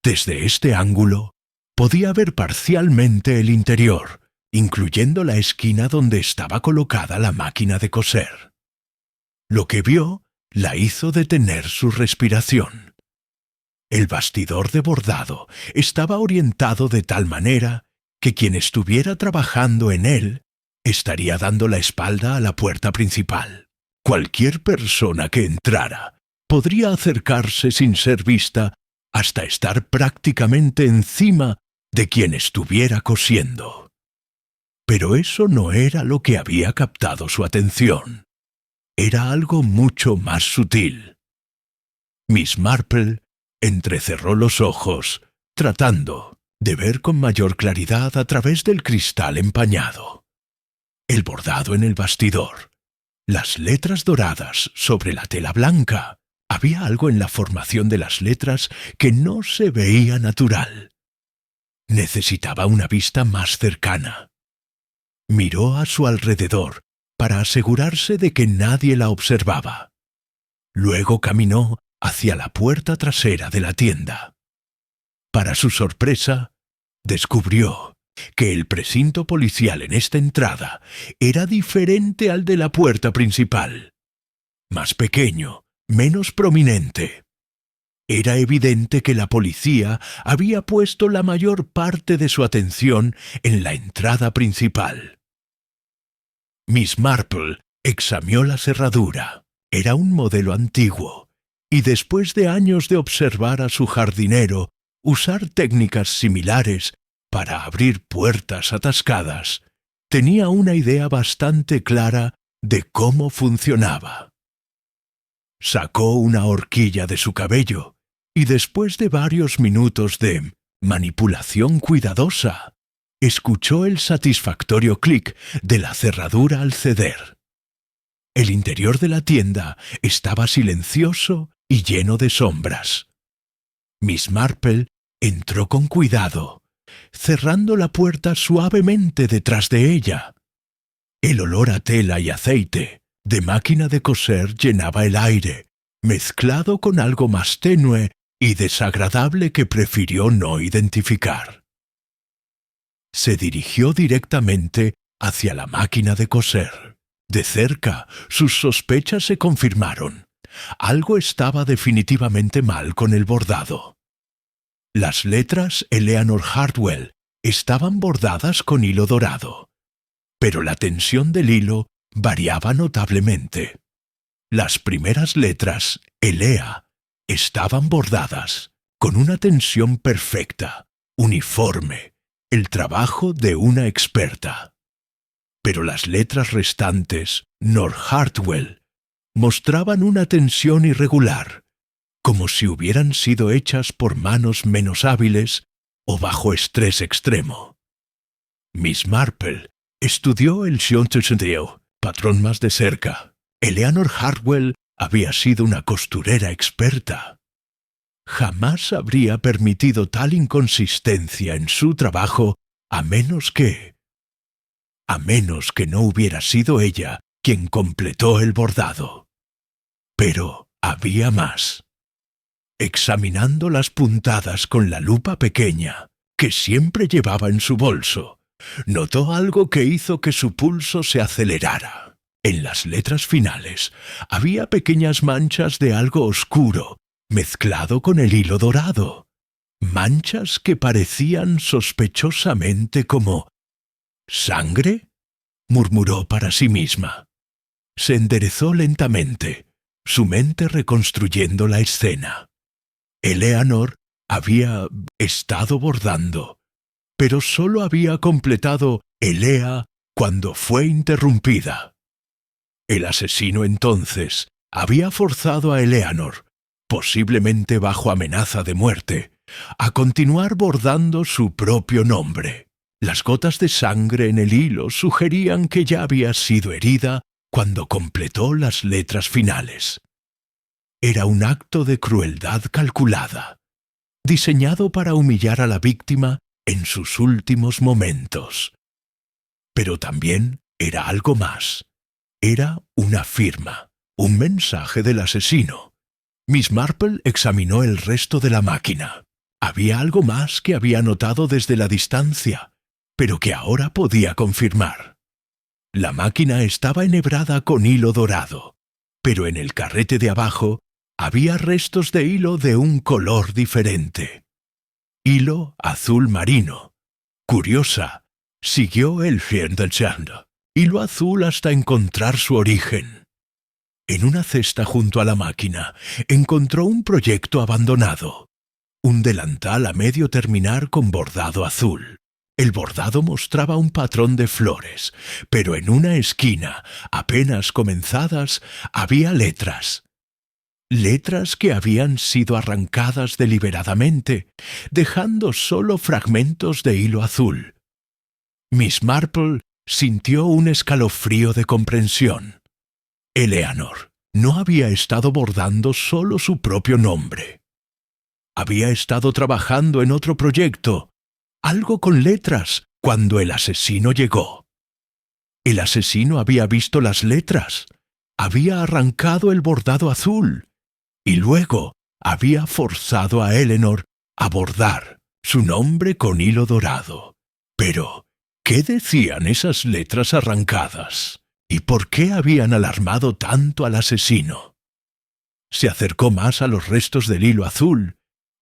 Desde este ángulo podía ver parcialmente el interior, incluyendo la esquina donde estaba colocada la máquina de coser. Lo que vio la hizo detener su respiración. El bastidor de bordado estaba orientado de tal manera que quien estuviera trabajando en él estaría dando la espalda a la puerta principal. Cualquier persona que entrara podría acercarse sin ser vista hasta estar prácticamente encima de quien estuviera cosiendo. Pero eso no era lo que había captado su atención. Era algo mucho más sutil. Miss Marple entrecerró los ojos, tratando de ver con mayor claridad a través del cristal empañado. El bordado en el bastidor, las letras doradas sobre la tela blanca. Había algo en la formación de las letras que no se veía natural. Necesitaba una vista más cercana. Miró a su alrededor para asegurarse de que nadie la observaba. Luego caminó hacia la puerta trasera de la tienda. Para su sorpresa, descubrió que el precinto policial en esta entrada era diferente al de la puerta principal. Más pequeño, menos prominente. Era evidente que la policía había puesto la mayor parte de su atención en la entrada principal. Miss Marple examinó la cerradura. Era un modelo antiguo, y después de años de observar a su jardinero usar técnicas similares para abrir puertas atascadas, tenía una idea bastante clara de cómo funcionaba. Sacó una horquilla de su cabello y después de varios minutos de manipulación cuidadosa, escuchó el satisfactorio clic de la cerradura al ceder. El interior de la tienda estaba silencioso y lleno de sombras. Miss Marple entró con cuidado, cerrando la puerta suavemente detrás de ella. El olor a tela y aceite de máquina de coser llenaba el aire, mezclado con algo más tenue y desagradable que prefirió no identificar. Se dirigió directamente hacia la máquina de coser. De cerca, sus sospechas se confirmaron. Algo estaba definitivamente mal con el bordado. Las letras Eleanor Hartwell estaban bordadas con hilo dorado, pero la tensión del hilo variaba notablemente. Las primeras letras, Elea, estaban bordadas con una tensión perfecta, uniforme, el trabajo de una experta. Pero las letras restantes, North Hartwell, mostraban una tensión irregular, como si hubieran sido hechas por manos menos hábiles o bajo estrés extremo. Miss Marple estudió el Jean patrón más de cerca. Eleanor Hartwell había sido una costurera experta. Jamás habría permitido tal inconsistencia en su trabajo a menos que no hubiera sido ella quien completó el bordado. Pero había más. Examinando las puntadas con la lupa pequeña, que siempre llevaba en su bolso, notó algo que hizo que su pulso se acelerara. En las letras finales había pequeñas manchas de algo oscuro, mezclado con el hilo dorado. Manchas que parecían sospechosamente como ¿sangre?, murmuró para sí misma. Se enderezó lentamente, su mente reconstruyendo la escena. Eleanor había estado bordando, pero solo había completado Elea cuando fue interrumpida. El asesino entonces había forzado a Eleanor, posiblemente bajo amenaza de muerte, a continuar bordando su propio nombre. Las gotas de sangre en el hilo sugerían que ya había sido herida cuando completó las letras finales. Era un acto de crueldad calculada, diseñado para humillar a la víctima en sus últimos momentos. Pero también era algo más. Era una firma, un mensaje del asesino. Miss Marple examinó el resto de la máquina. Había algo más que había notado desde la distancia, pero que ahora podía confirmar. La máquina estaba enhebrada con hilo dorado, pero en el carrete de abajo había restos de hilo de un color diferente. Hilo azul marino. Curiosa, siguió el fil del chando. Hilo azul hasta encontrar su origen. En una cesta junto a la máquina encontró un proyecto abandonado. Un delantal a medio terminar con bordado azul. El bordado mostraba un patrón de flores, pero en una esquina, apenas comenzadas, había letras. Letras que habían sido arrancadas deliberadamente, dejando solo fragmentos de hilo azul. Miss Marple sintió un escalofrío de comprensión. Eleanor no había estado bordando solo su propio nombre. Había estado trabajando en otro proyecto, algo con letras, cuando el asesino llegó. El asesino había visto las letras, había arrancado el bordado azul, y luego había forzado a Eleanor a bordar su nombre con hilo dorado. Pero, ¿qué decían esas letras arrancadas? ¿Y por qué habían alarmado tanto al asesino? Se acercó más a los restos del hilo azul,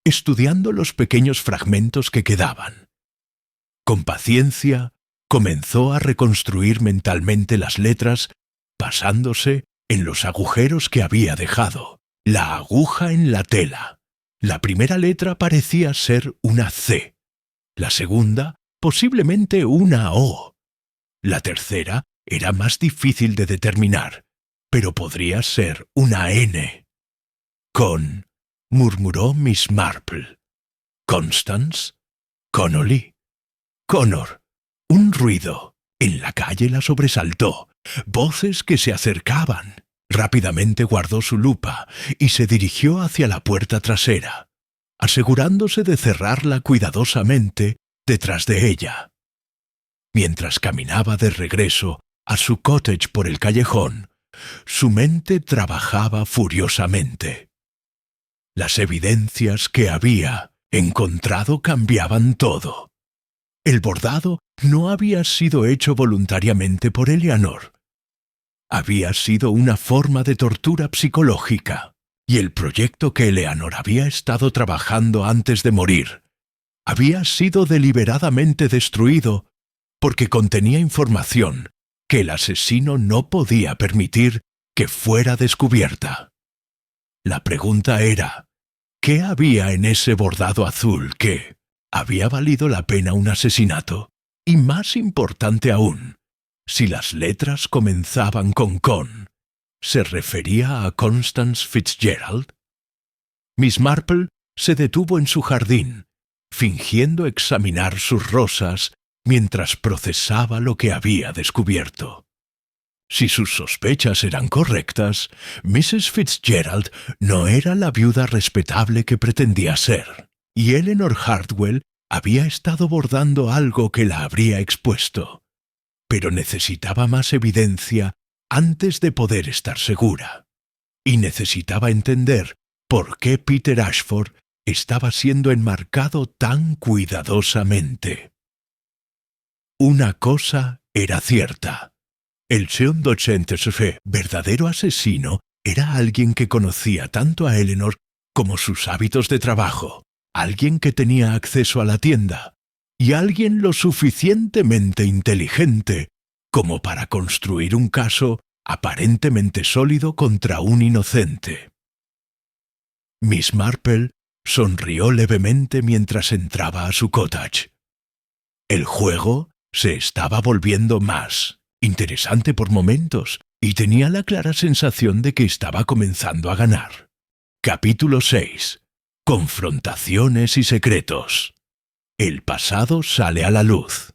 estudiando los pequeños fragmentos que quedaban. Con paciencia, comenzó a reconstruir mentalmente las letras, basándose en los agujeros que había dejado. La aguja en la tela. La primera letra parecía ser una C. La segunda, posiblemente una O. La tercera era más difícil de determinar, pero podría ser una N. Murmuró Miss Marple. Constance, Connolly, Connor. Un ruido. En la calle la sobresaltó. Voces que se acercaban. Rápidamente guardó su lupa y se dirigió hacia la puerta trasera, asegurándose de cerrarla cuidadosamente detrás de ella. Mientras caminaba de regreso a su cottage por el callejón, su mente trabajaba furiosamente. Las evidencias que había encontrado cambiaban todo. El bordado no había sido hecho voluntariamente por Eleanor. Había sido una forma de tortura psicológica, y el proyecto que Eleanor había estado trabajando antes de morir había sido deliberadamente destruido porque contenía información que el asesino no podía permitir que fuera descubierta. La pregunta era, ¿qué había en ese bordado azul que, ¿había valido la pena un asesinato? Y más importante aún, si las letras comenzaban con, ¿se refería a Constance Fitzgerald? Miss Marple se detuvo en su jardín, fingiendo examinar sus rosas mientras procesaba lo que había descubierto. Si sus sospechas eran correctas, Mrs. Fitzgerald no era la viuda respetable que pretendía ser, y Eleanor Hartwell había estado bordando algo que la habría expuesto, pero necesitaba más evidencia antes de poder estar segura, y necesitaba entender por qué Peter Ashford estaba siendo enmarcado tan cuidadosamente. Una cosa era cierta. El verdadero asesino era alguien que conocía tanto a Eleanor como sus hábitos de trabajo, alguien que tenía acceso a la tienda, y alguien lo suficientemente inteligente como para construir un caso aparentemente sólido contra un inocente. Miss Marple sonrió levemente mientras entraba a su cottage. El juego se estaba volviendo más interesante por momentos, y tenía la clara sensación de que estaba comenzando a ganar. Capítulo 6. Confrontaciones y secretos. El pasado sale a la luz.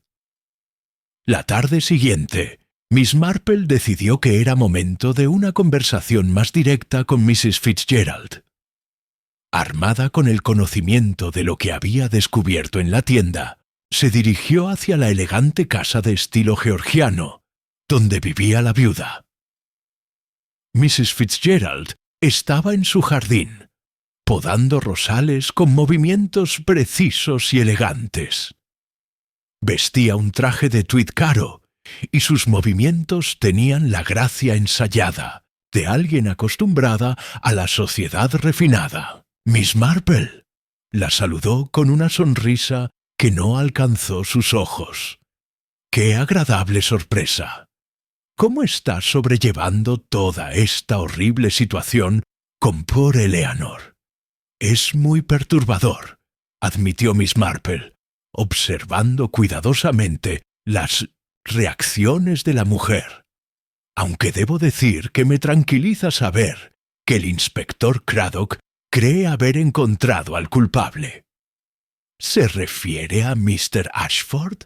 La tarde siguiente, Miss Marple decidió que era momento de una conversación más directa con Mrs. Fitzgerald. Armada con el conocimiento de lo que había descubierto en la tienda, se dirigió hacia la elegante casa de estilo georgiano, donde vivía la viuda. Mrs. Fitzgerald estaba en su jardín, podando rosales con movimientos precisos y elegantes. Vestía un traje de tweed caro, y sus movimientos tenían la gracia ensayada de alguien acostumbrada a la sociedad refinada. Miss Marple la saludó con una sonrisa que no alcanzó sus ojos. ¡Qué agradable sorpresa! ¿Cómo está sobrellevando toda esta horrible situación con poor Eleanor? Es muy perturbador, admitió Miss Marple, observando cuidadosamente las reacciones de la mujer. Aunque debo decir que me tranquiliza saber que el inspector Craddock cree haber encontrado al culpable. ¿Se refiere a Mr. Ashford?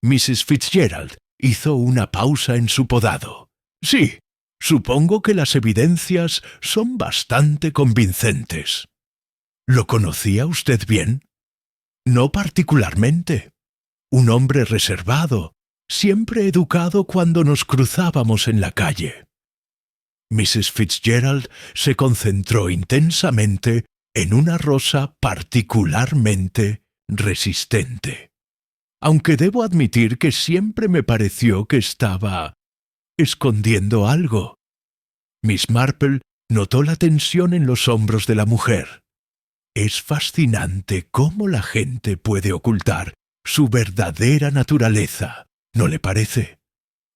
Mrs. Fitzgerald hizo una pausa en su podado. Sí, supongo que las evidencias son bastante convincentes. ¿Lo conocía usted bien? No particularmente. Un hombre reservado, siempre educado cuando nos cruzábamos en la calle. Mrs. Fitzgerald se concentró intensamente en una rosa particularmente resistente. Aunque debo admitir que siempre me pareció que estaba escondiendo algo. Miss Marple notó la tensión en los hombros de la mujer. Es fascinante cómo la gente puede ocultar su verdadera naturaleza, ¿no le parece?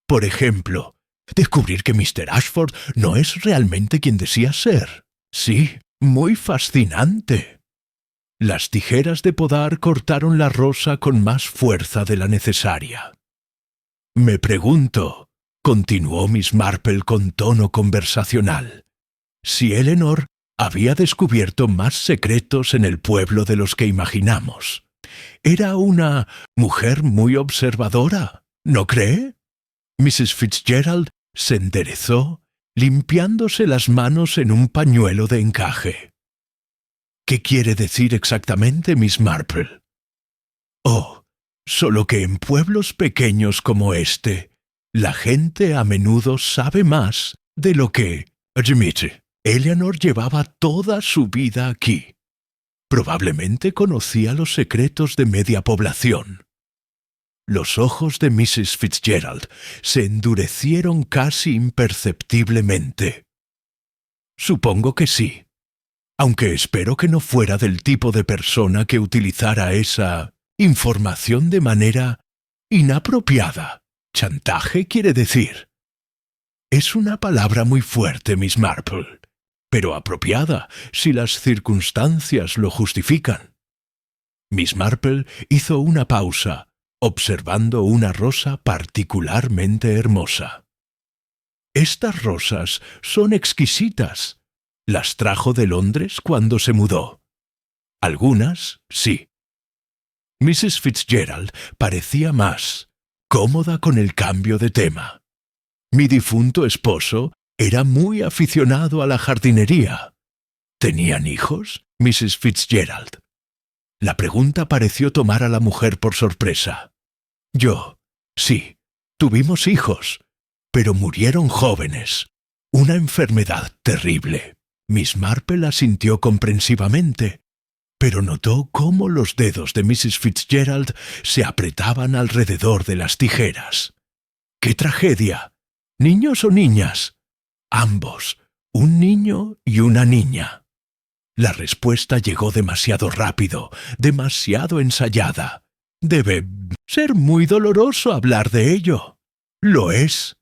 Por ejemplo, descubrir que Mr. Ashford no es realmente quien decía ser. Sí, muy fascinante. Las tijeras de podar cortaron la rosa con más fuerza de la necesaria. Me pregunto, continuó Miss Marple con tono conversacional, si Eleanor había descubierto más secretos en el pueblo de los que imaginamos. Era una mujer muy observadora, ¿no cree? Mrs. Fitzgerald se enderezó, limpiándose las manos en un pañuelo de encaje. ¿Qué quiere decir exactamente, Miss Marple? Oh, solo que en pueblos pequeños como este, la gente a menudo sabe más de lo que, admite, Eleanor llevaba toda su vida aquí. Probablemente conocía los secretos de media población. Los ojos de Mrs. Fitzgerald se endurecieron casi imperceptiblemente. Supongo que sí. Aunque espero que no fuera del tipo de persona que utilizara esa información de manera inapropiada. Chantaje quiere decir. Es una palabra muy fuerte, Miss Marple, pero apropiada si las circunstancias lo justifican. Miss Marple hizo una pausa, observando una rosa particularmente hermosa. «Estas rosas son exquisitas. Las trajo de Londres cuando se mudó. Algunas, sí». Mrs. Fitzgerald parecía más cómoda con el cambio de tema. Mi difunto esposo era muy aficionado a la jardinería. ¿Tenían hijos, Mrs. Fitzgerald? La pregunta pareció tomar a la mujer por sorpresa. Yo, sí, tuvimos hijos, pero murieron jóvenes. Una enfermedad terrible. Miss Marple asintió comprensivamente, pero notó cómo los dedos de Mrs. Fitzgerald se apretaban alrededor de las tijeras. ¡Qué tragedia! ¿Niños o niñas? Ambos, un niño y una niña. La respuesta llegó demasiado rápido, demasiado ensayada. Debe ser muy doloroso hablar de ello. Lo es.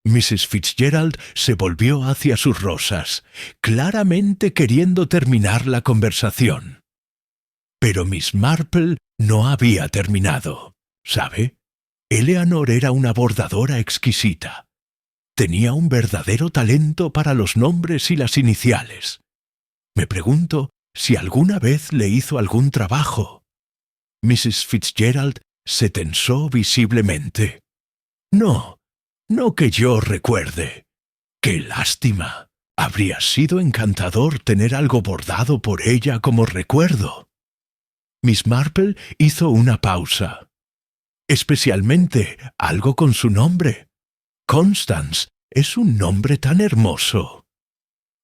Mrs. Fitzgerald se volvió hacia sus rosas, claramente queriendo terminar la conversación. Pero Miss Marple no había terminado, ¿sabe? Eleanor era una bordadora exquisita. Tenía un verdadero talento para los nombres y las iniciales. Me pregunto si alguna vez le hizo algún trabajo. Mrs. Fitzgerald se tensó visiblemente. No, no que yo recuerde. ¡Qué lástima! Habría sido encantador tener algo bordado por ella como recuerdo. Miss Marple hizo una pausa. Especialmente algo con su nombre. Constance es un nombre tan hermoso.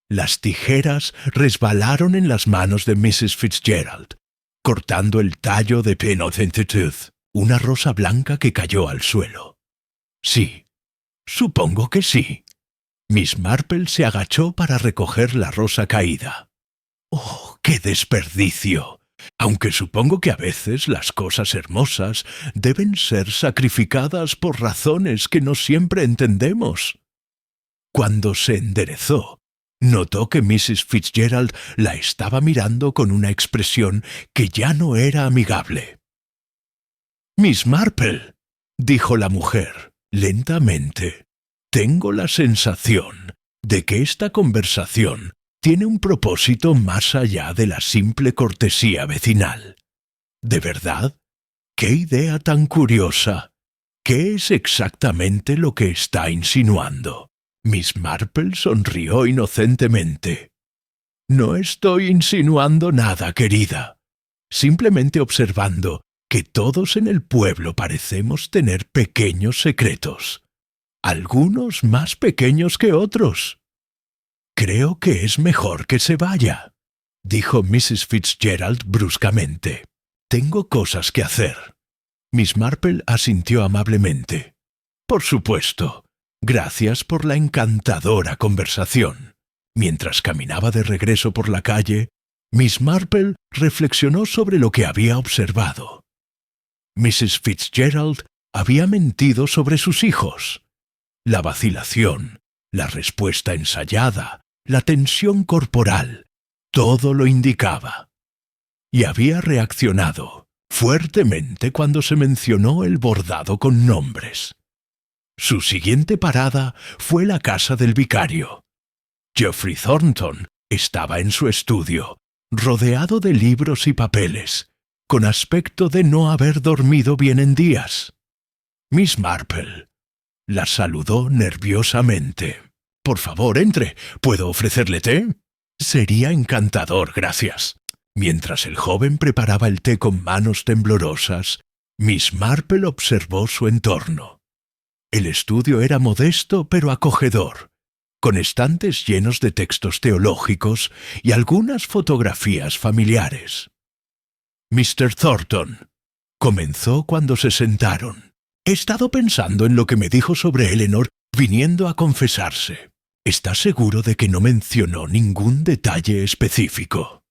Las tijeras resbalaron en las manos de Mrs. Fitzgerald, cortando el tallo de Penothentuth, una rosa blanca que cayó al suelo. Sí, supongo que sí. Miss Marple se agachó para recoger la rosa caída. ¡Oh, qué desperdicio! Aunque supongo que a veces las cosas hermosas deben ser sacrificadas por razones que no siempre entendemos. Cuando se enderezó, notó que Mrs. Fitzgerald la estaba mirando con una expresión que ya no era amigable. «Miss Marple», dijo la mujer, lentamente, «tengo la sensación de que esta conversación tiene un propósito más allá de la simple cortesía vecinal. ¿De verdad? ¡Qué idea tan curiosa! ¿Qué es exactamente lo que está insinuando?» Miss Marple sonrió inocentemente. «No estoy insinuando nada, querida. Simplemente observando que todos en el pueblo parecemos tener pequeños secretos. Algunos más pequeños que otros». «Creo que es mejor que se vaya», dijo Mrs. Fitzgerald bruscamente. «Tengo cosas que hacer». Miss Marple asintió amablemente. «Por supuesto. Gracias por la encantadora conversación». Mientras caminaba de regreso por la calle, Miss Marple reflexionó sobre lo que había observado. Mrs. Fitzgerald había mentido sobre sus hijos. La vacilación, la respuesta ensayada, la tensión corporal, todo lo indicaba. Y había reaccionado fuertemente cuando se mencionó el bordado con nombres. Su siguiente parada fue la casa del vicario. Geoffrey Thornton estaba en su estudio, rodeado de libros y papeles, con aspecto de no haber dormido bien en días. Miss Marple la saludó nerviosamente. «Por favor, entre. ¿Puedo ofrecerle té?» «Sería encantador, gracias». Mientras el joven preparaba el té con manos temblorosas, Miss Marple observó su entorno. El estudio era modesto pero acogedor, con estantes llenos de textos teológicos y algunas fotografías familiares. «Mr. Thornton», comenzó cuando se sentaron, «he estado pensando en lo que me dijo sobre Eleanor viniendo a confesarse. ¿Está seguro de que no mencionó ningún detalle específico?»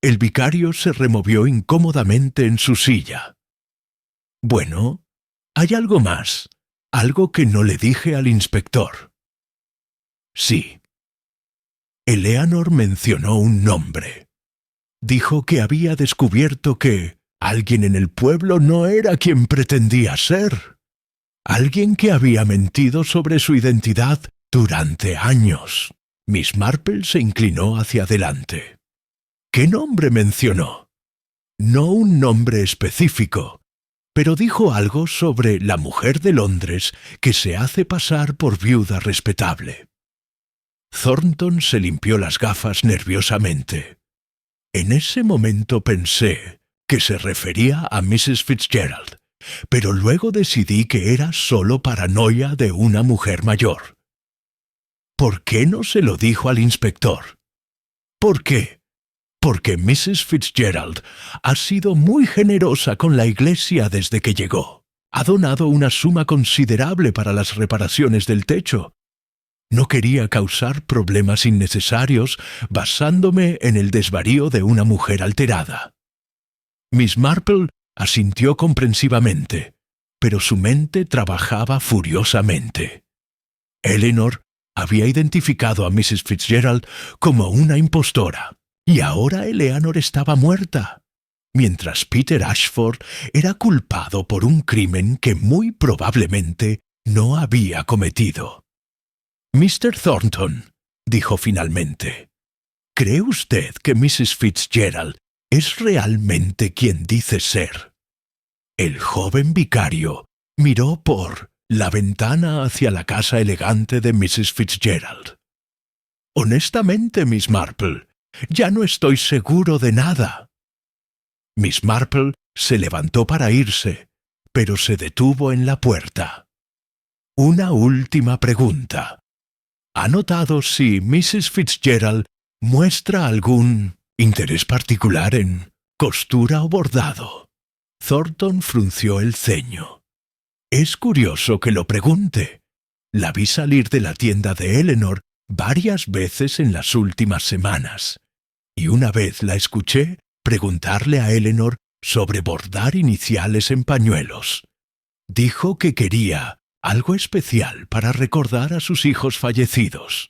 El vicario se removió incómodamente en su silla. «Bueno, hay algo más, algo que no le dije al inspector». «Sí». Eleanor mencionó un nombre. Dijo que había descubierto que alguien en el pueblo no era quien pretendía ser. Alguien que había mentido sobre su identidad durante años. Miss Marple se inclinó hacia adelante. ¿Qué nombre mencionó? No un nombre específico, pero dijo algo sobre la mujer de Londres que se hace pasar por viuda respetable. Thornton se limpió las gafas nerviosamente. En ese momento pensé que se refería a Mrs. Fitzgerald, pero luego decidí que era solo paranoia de una mujer mayor. ¿Por qué no se lo dijo al inspector? ¿Por qué? Porque Mrs. Fitzgerald ha sido muy generosa con la iglesia desde que llegó. Ha donado una suma considerable para las reparaciones del techo. No quería causar problemas innecesarios basándome en el desvarío de una mujer alterada. Miss Marple asintió comprensivamente, pero su mente trabajaba furiosamente. Eleanor había identificado a Mrs. Fitzgerald como una impostora, y ahora Eleanor estaba muerta, mientras Peter Ashford era culpado por un crimen que muy probablemente no había cometido. «Mr. Thornton», dijo finalmente, ¿cree usted que Mrs. Fitzgerald es realmente quien dice ser? El joven vicario miró por la ventana hacia la casa elegante de Mrs. Fitzgerald. Honestamente, Miss Marple, ya no estoy seguro de nada. Miss Marple se levantó para irse, pero se detuvo en la puerta. Una última pregunta. ¿Ha notado si Mrs. Fitzgerald muestra algún interés particular en costura o bordado? Thornton frunció el ceño. Es curioso que lo pregunte. La vi salir de la tienda de Eleanor varias veces en las últimas semanas, y una vez la escuché preguntarle a Eleanor sobre bordar iniciales en pañuelos. Dijo que quería algo especial para recordar a sus hijos fallecidos.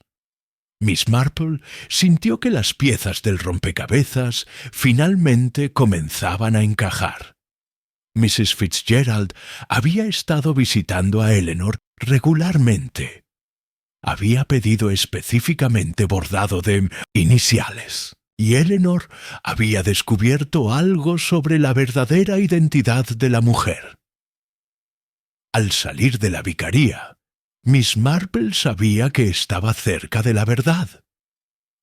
Miss Marple sintió que las piezas del rompecabezas finalmente comenzaban a encajar. Mrs. Fitzgerald había estado visitando a Eleanor regularmente. Había pedido específicamente bordado de iniciales, y Eleanor había descubierto algo sobre la verdadera identidad de la mujer. Al salir de la vicaría, Miss Marple sabía que estaba cerca de la verdad,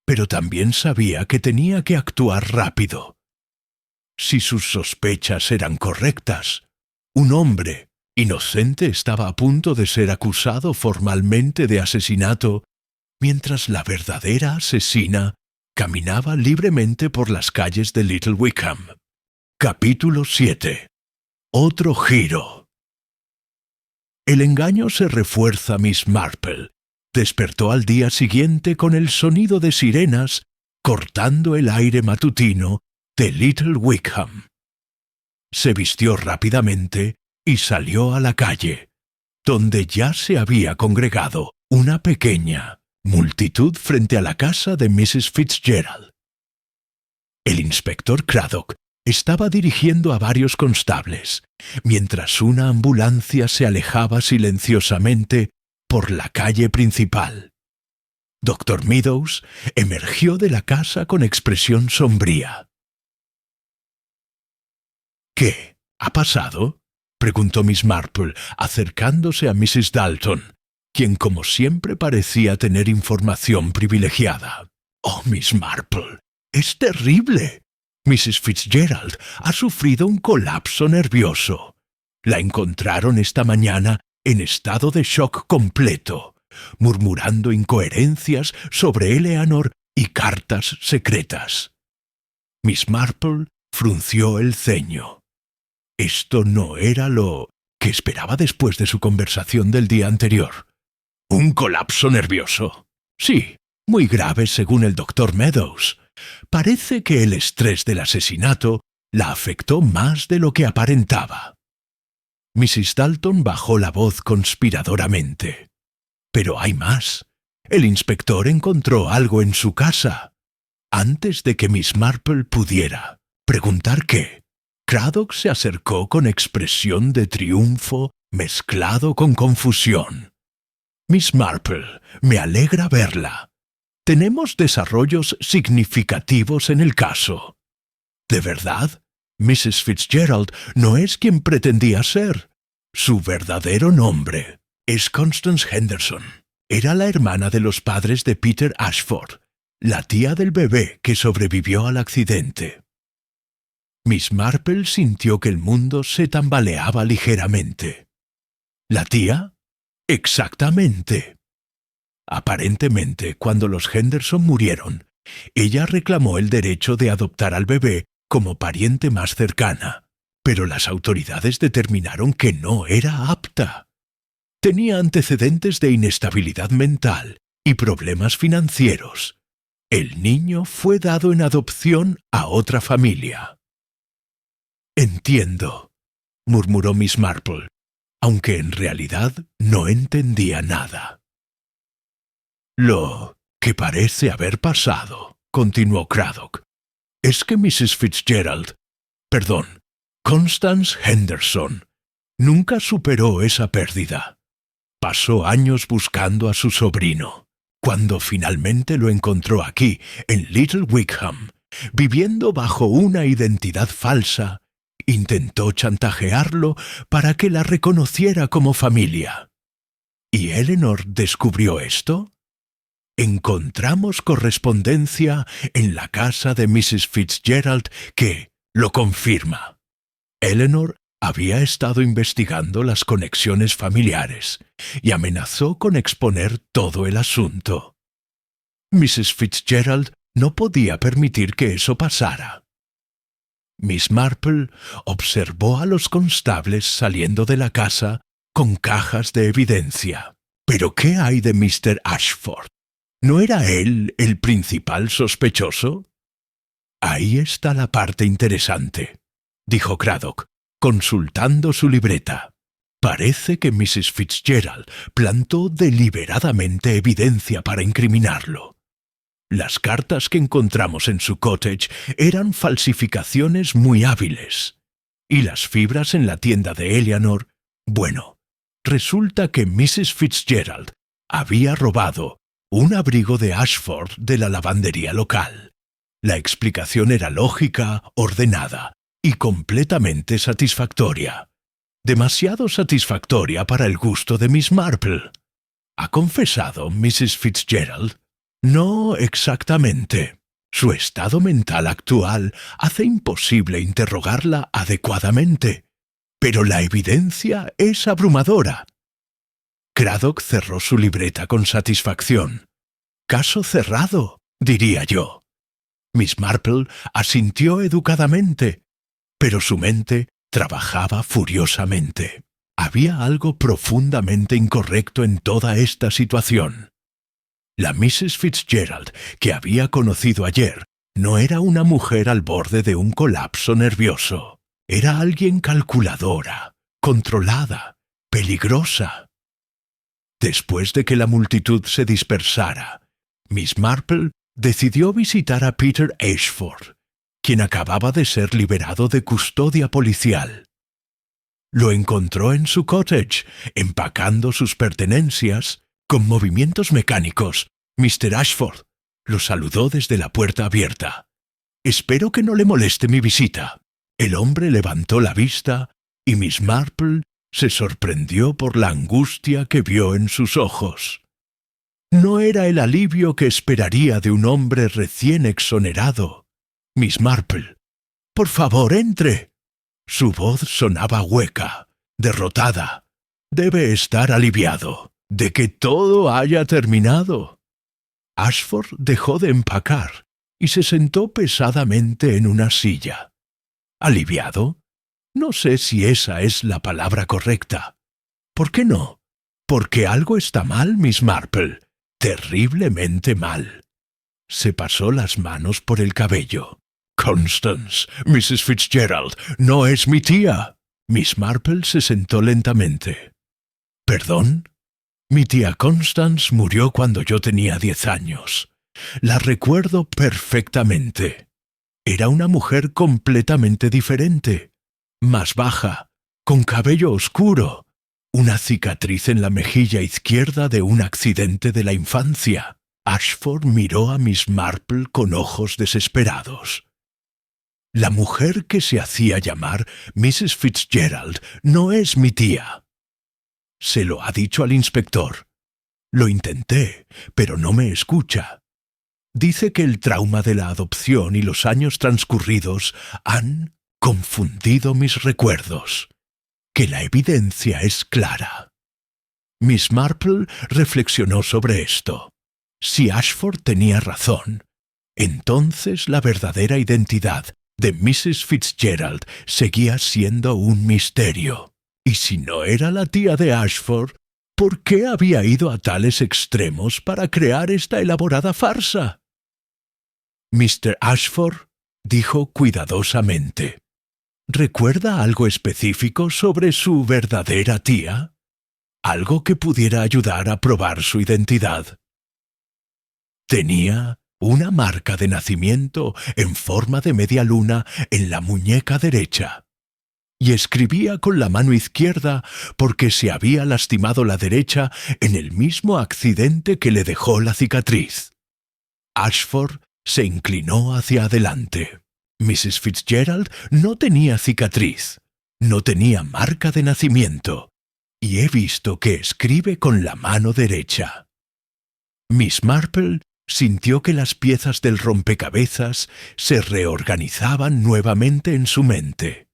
pero también sabía que tenía que actuar rápido. Si sus sospechas eran correctas, un hombre inocente estaba a punto de ser acusado formalmente de asesinato, mientras la verdadera asesina caminaba libremente por las calles de Little Wickham. Capítulo 7. Otro giro. El engaño se refuerza. Miss Marple despertó al día siguiente con el sonido de sirenas cortando el aire matutino de Little Wickham. Se vistió rápidamente y salió a la calle, donde ya se había congregado una pequeña multitud frente a la casa de Mrs. Fitzgerald. El inspector Craddock estaba dirigiendo a varios constables, mientras una ambulancia se alejaba silenciosamente por la calle principal. Dr. Meadows emergió de la casa con expresión sombría. «¿Qué ha pasado?», preguntó Miss Marple, acercándose a Mrs. Dalton, quien como siempre parecía tener información privilegiada. «Oh, Miss Marple, es terrible. Mrs. Fitzgerald ha sufrido un colapso nervioso. La encontraron esta mañana en estado de shock completo, murmurando incoherencias sobre Eleanor y cartas secretas». Miss Marple frunció el ceño. Esto no era lo que esperaba después de su conversación del día anterior. ¿Un colapso nervioso? Sí, muy grave según el Dr. Meadows. Parece que el estrés del asesinato la afectó más de lo que aparentaba. Mrs. Dalton bajó la voz conspiradoramente. Pero hay más. El inspector encontró algo en su casa. Antes de que Miss Marple pudiera preguntar qué, Craddock se acercó con expresión de triunfo mezclado con confusión. Miss Marple, me alegra verla. Tenemos desarrollos significativos en el caso. ¿De verdad? Mrs. Fitzgerald no es quien pretendía ser. Su verdadero nombre es Constance Henderson. Era la hermana de los padres de Peter Ashford, la tía del bebé que sobrevivió al accidente. Miss Marple sintió que el mundo se tambaleaba ligeramente. ¿La tía? Exactamente. Aparentemente, cuando los Henderson murieron, ella reclamó el derecho de adoptar al bebé como pariente más cercana, pero las autoridades determinaron que no era apta. Tenía antecedentes de inestabilidad mental y problemas financieros. El niño fue dado en adopción a otra familia. Entiendo, murmuró Miss Marple, aunque en realidad no entendía nada. Lo que parece haber pasado, continuó Craddock, es que Constance Henderson, nunca superó esa pérdida. Pasó años buscando a su sobrino. Cuando finalmente lo encontró aquí, en Little Wickham, viviendo bajo una identidad falsa, intentó chantajearlo para que la reconociera como familia. ¿Y Eleanor descubrió esto? Encontramos correspondencia en la casa de Mrs. Fitzgerald que lo confirma. Eleanor había estado investigando las conexiones familiares y amenazó con exponer todo el asunto. Mrs. Fitzgerald no podía permitir que eso pasara. Miss Marple observó a los constables saliendo de la casa con cajas de evidencia. ¿Pero qué hay de Mr. Ashford? ¿No era él el principal sospechoso? Ahí está la parte interesante, dijo Craddock, consultando su libreta. Parece que Mrs. Fitzgerald plantó deliberadamente evidencia para incriminarlo. Las cartas que encontramos en su cottage eran falsificaciones muy hábiles. Y las fibras en la tienda de Eleanor, bueno, resulta que Mrs. Fitzgerald había robado un abrigo de Ashford de la lavandería local. La explicación era lógica, ordenada y completamente satisfactoria. Demasiado satisfactoria para el gusto de Miss Marple. ¿Ha confesado Mrs. Fitzgerald? No exactamente. Su estado mental actual hace imposible interrogarla adecuadamente, pero la evidencia es abrumadora. Craddock cerró su libreta con satisfacción. Caso cerrado, diría yo. Miss Marple asintió educadamente, pero su mente trabajaba furiosamente. Había algo profundamente incorrecto en toda esta situación. La Mrs. Fitzgerald que había conocido ayer no era una mujer al borde de un colapso nervioso. Era alguien calculadora, controlada, peligrosa. Después de que la multitud se dispersara, Miss Marple decidió visitar a Peter Ashford, quien acababa de ser liberado de custodia policial. Lo encontró en su cottage, empacando sus pertenencias. Con movimientos mecánicos, Mr. Ashford lo saludó desde la puerta abierta. «Espero que no le moleste mi visita». El hombre levantó la vista y Miss Marple se sorprendió por la angustia que vio en sus ojos. No era el alivio que esperaría de un hombre recién exonerado. «Miss Marple, por favor, entre». Su voz sonaba hueca, derrotada. «Debe estar aliviado de que todo haya terminado». Ashford dejó de empacar y se sentó pesadamente en una silla. ¿Aliviado? No sé si esa es la palabra correcta. ¿Por qué no? Porque algo está mal, Miss Marple. Terriblemente mal. Se pasó las manos por el cabello. «Constance, Mrs. Fitzgerald, no es mi tía». Miss Marple se sentó lentamente. «¿Perdón? Mi tía Constance murió cuando yo tenía 10 años. La recuerdo perfectamente. Era una mujer completamente diferente, más baja, con cabello oscuro, una cicatriz en la mejilla izquierda de un accidente de la infancia. Ashford miró a Miss Marple con ojos desesperados. La mujer que se hacía llamar Mrs. Fitzgerald no es mi tía. Se lo ha dicho al inspector. Lo intenté, pero no me escucha. Dice que el trauma de la adopción y los años transcurridos han confundido mis recuerdos, que la evidencia es clara. Miss Marple reflexionó sobre esto. Si Ashford tenía razón, entonces la verdadera identidad de Mrs. Fitzgerald seguía siendo un misterio. Y si no era la tía de Ashford, ¿por qué había ido a tales extremos para crear esta elaborada farsa? Mr. Ashford dijo cuidadosamente: ¿recuerda algo específico sobre su verdadera tía? ¿Algo que pudiera ayudar a probar su identidad? Tenía una marca de nacimiento en forma de media luna en la muñeca derecha, y escribía con la mano izquierda porque se había lastimado la derecha en el mismo accidente que le dejó la cicatriz. Ashford se inclinó hacia adelante. Mrs. Fitzgerald no tenía cicatriz, no tenía marca de nacimiento, y he visto que escribe con la mano derecha. Miss Marple sintió que las piezas del rompecabezas se reorganizaban nuevamente en su mente.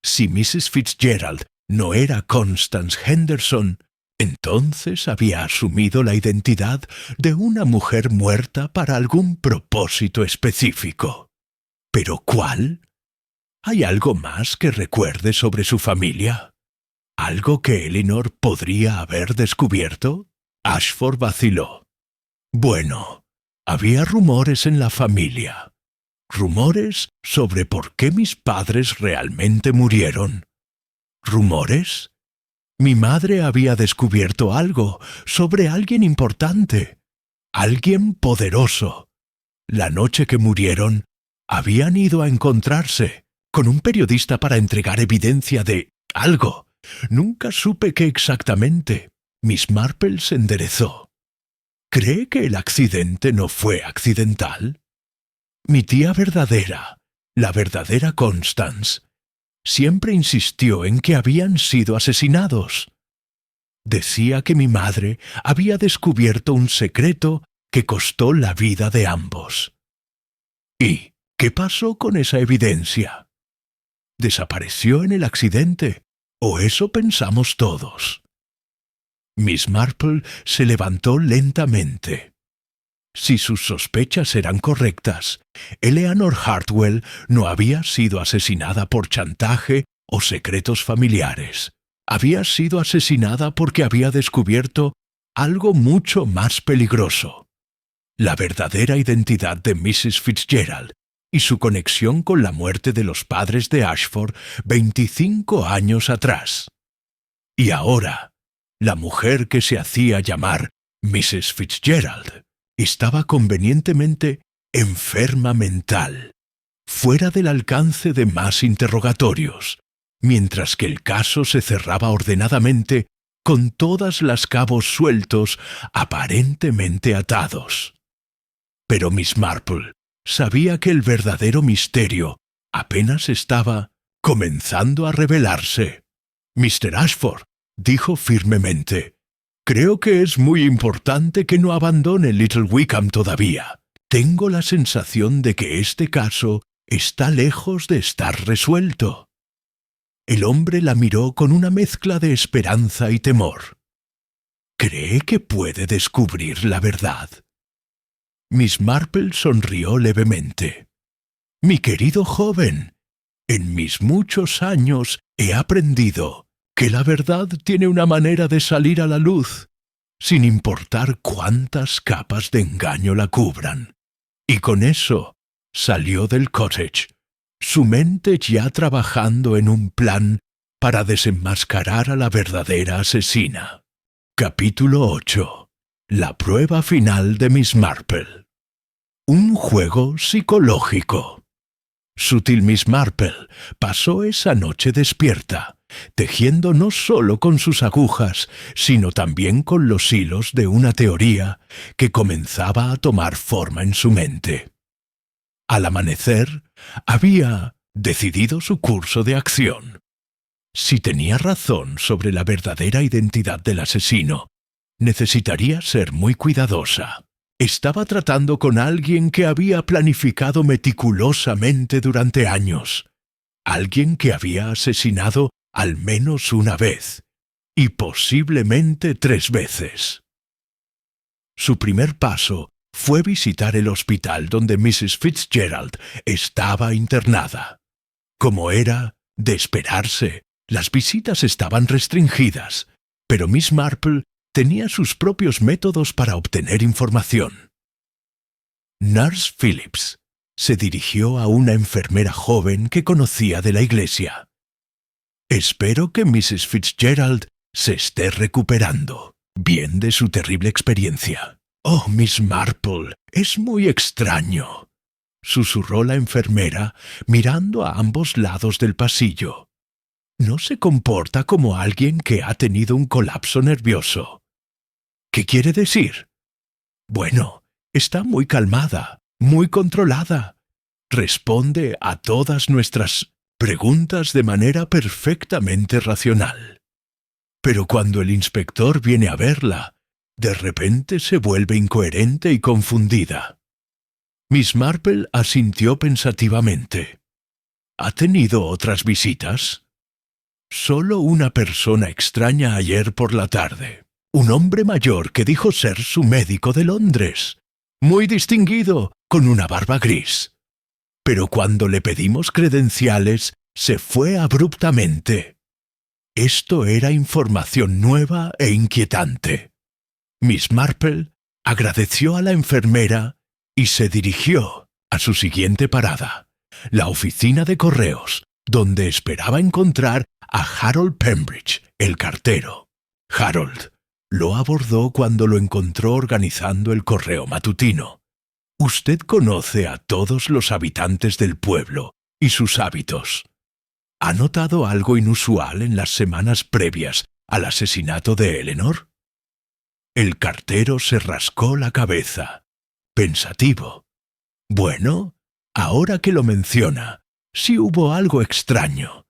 Si Mrs. Fitzgerald no era Constance Henderson, entonces había asumido la identidad de una mujer muerta para algún propósito específico. ¿Pero cuál? ¿Hay algo más que recuerde sobre su familia? ¿Algo que Elinor podría haber descubierto? Ashford vaciló. Bueno, había rumores en la familia. Rumores sobre por qué mis padres realmente murieron. ¿Rumores? Mi madre había descubierto algo sobre alguien importante, alguien poderoso. La noche que murieron, habían ido a encontrarse con un periodista para entregar evidencia de algo. Nunca supe qué exactamente. Miss Marple se enderezó. ¿Cree que el accidente no fue accidental? Mi tía verdadera, la verdadera Constance, siempre insistió en que habían sido asesinados. Decía que mi madre había descubierto un secreto que costó la vida de ambos. ¿Y qué pasó con esa evidencia? ¿Desapareció en el accidente? ¿O eso pensamos todos? Miss Marple se levantó lentamente. Si sus sospechas eran correctas, Eleanor Hartwell no había sido asesinada por chantaje o secretos familiares. Había sido asesinada porque había descubierto algo mucho más peligroso: la verdadera identidad de Mrs. Fitzgerald y su conexión con la muerte de los padres de Ashford 25 años atrás. Y ahora, la mujer que se hacía llamar Mrs. Fitzgerald estaba convenientemente enferma mental, fuera del alcance de más interrogatorios, mientras que el caso se cerraba ordenadamente con todas las cabos sueltos, aparentemente atados. Pero Miss Marple sabía que el verdadero misterio apenas estaba comenzando a revelarse. Mr. Ashford, dijo firmemente, creo que es muy importante que no abandone Little Wickham todavía. Tengo la sensación de que este caso está lejos de estar resuelto. El hombre la miró con una mezcla de esperanza y temor. ¿Cree que puede descubrir la verdad? Miss Marple sonrió levemente. Mi querido joven, en mis muchos años he aprendido que la verdad tiene una manera de salir a la luz, sin importar cuántas capas de engaño la cubran. Y con eso salió del cottage, su mente ya trabajando en un plan para desenmascarar a la verdadera asesina. Capítulo 8. La prueba final de Miss Marple. Un juego psicológico. Sutil Miss Marple pasó esa noche despierta, tejiendo no solo con sus agujas, sino también con los hilos de una teoría que comenzaba a tomar forma en su mente. Al amanecer, había decidido su curso de acción. Si tenía razón sobre la verdadera identidad del asesino, necesitaría ser muy cuidadosa. Estaba tratando con alguien que había planificado meticulosamente durante años. Alguien que había asesinado al menos una vez, y posiblemente 3 veces. Su primer paso fue visitar el hospital donde Mrs. Fitzgerald estaba internada. Como era de esperarse, las visitas estaban restringidas, pero Miss Marple tenía sus propios métodos para obtener información. Nurse Phillips se dirigió a una enfermera joven que conocía de la iglesia. «Espero que Mrs. Fitzgerald se esté recuperando bien de su terrible experiencia». «Oh, Miss Marple, es muy extraño», susurró la enfermera mirando a ambos lados del pasillo. «No se comporta como alguien que ha tenido un colapso nervioso». «¿Qué quiere decir?» «Bueno, está muy calmada, muy controlada. Responde a todas nuestras preguntas de manera perfectamente racional. Pero cuando el inspector viene a verla, de repente se vuelve incoherente y confundida». Miss Marple asintió pensativamente. «¿Ha tenido otras visitas?» «Solo una persona extraña ayer por la tarde. Un hombre mayor que dijo ser su médico de Londres. Muy distinguido, con una barba gris. Pero cuando le pedimos credenciales, se fue abruptamente». Esto era información nueva e inquietante. Miss Marple agradeció a la enfermera y se dirigió a su siguiente parada, la oficina de correos, donde esperaba encontrar a Harold Pembridge, el cartero. Harold lo abordó cuando lo encontró organizando el correo matutino. «Usted conoce a todos los habitantes del pueblo y sus hábitos. ¿Ha notado algo inusual en las semanas previas al asesinato de Eleanor?» El cartero se rascó la cabeza, pensativo. «Bueno, ahora que lo menciona, sí hubo algo extraño.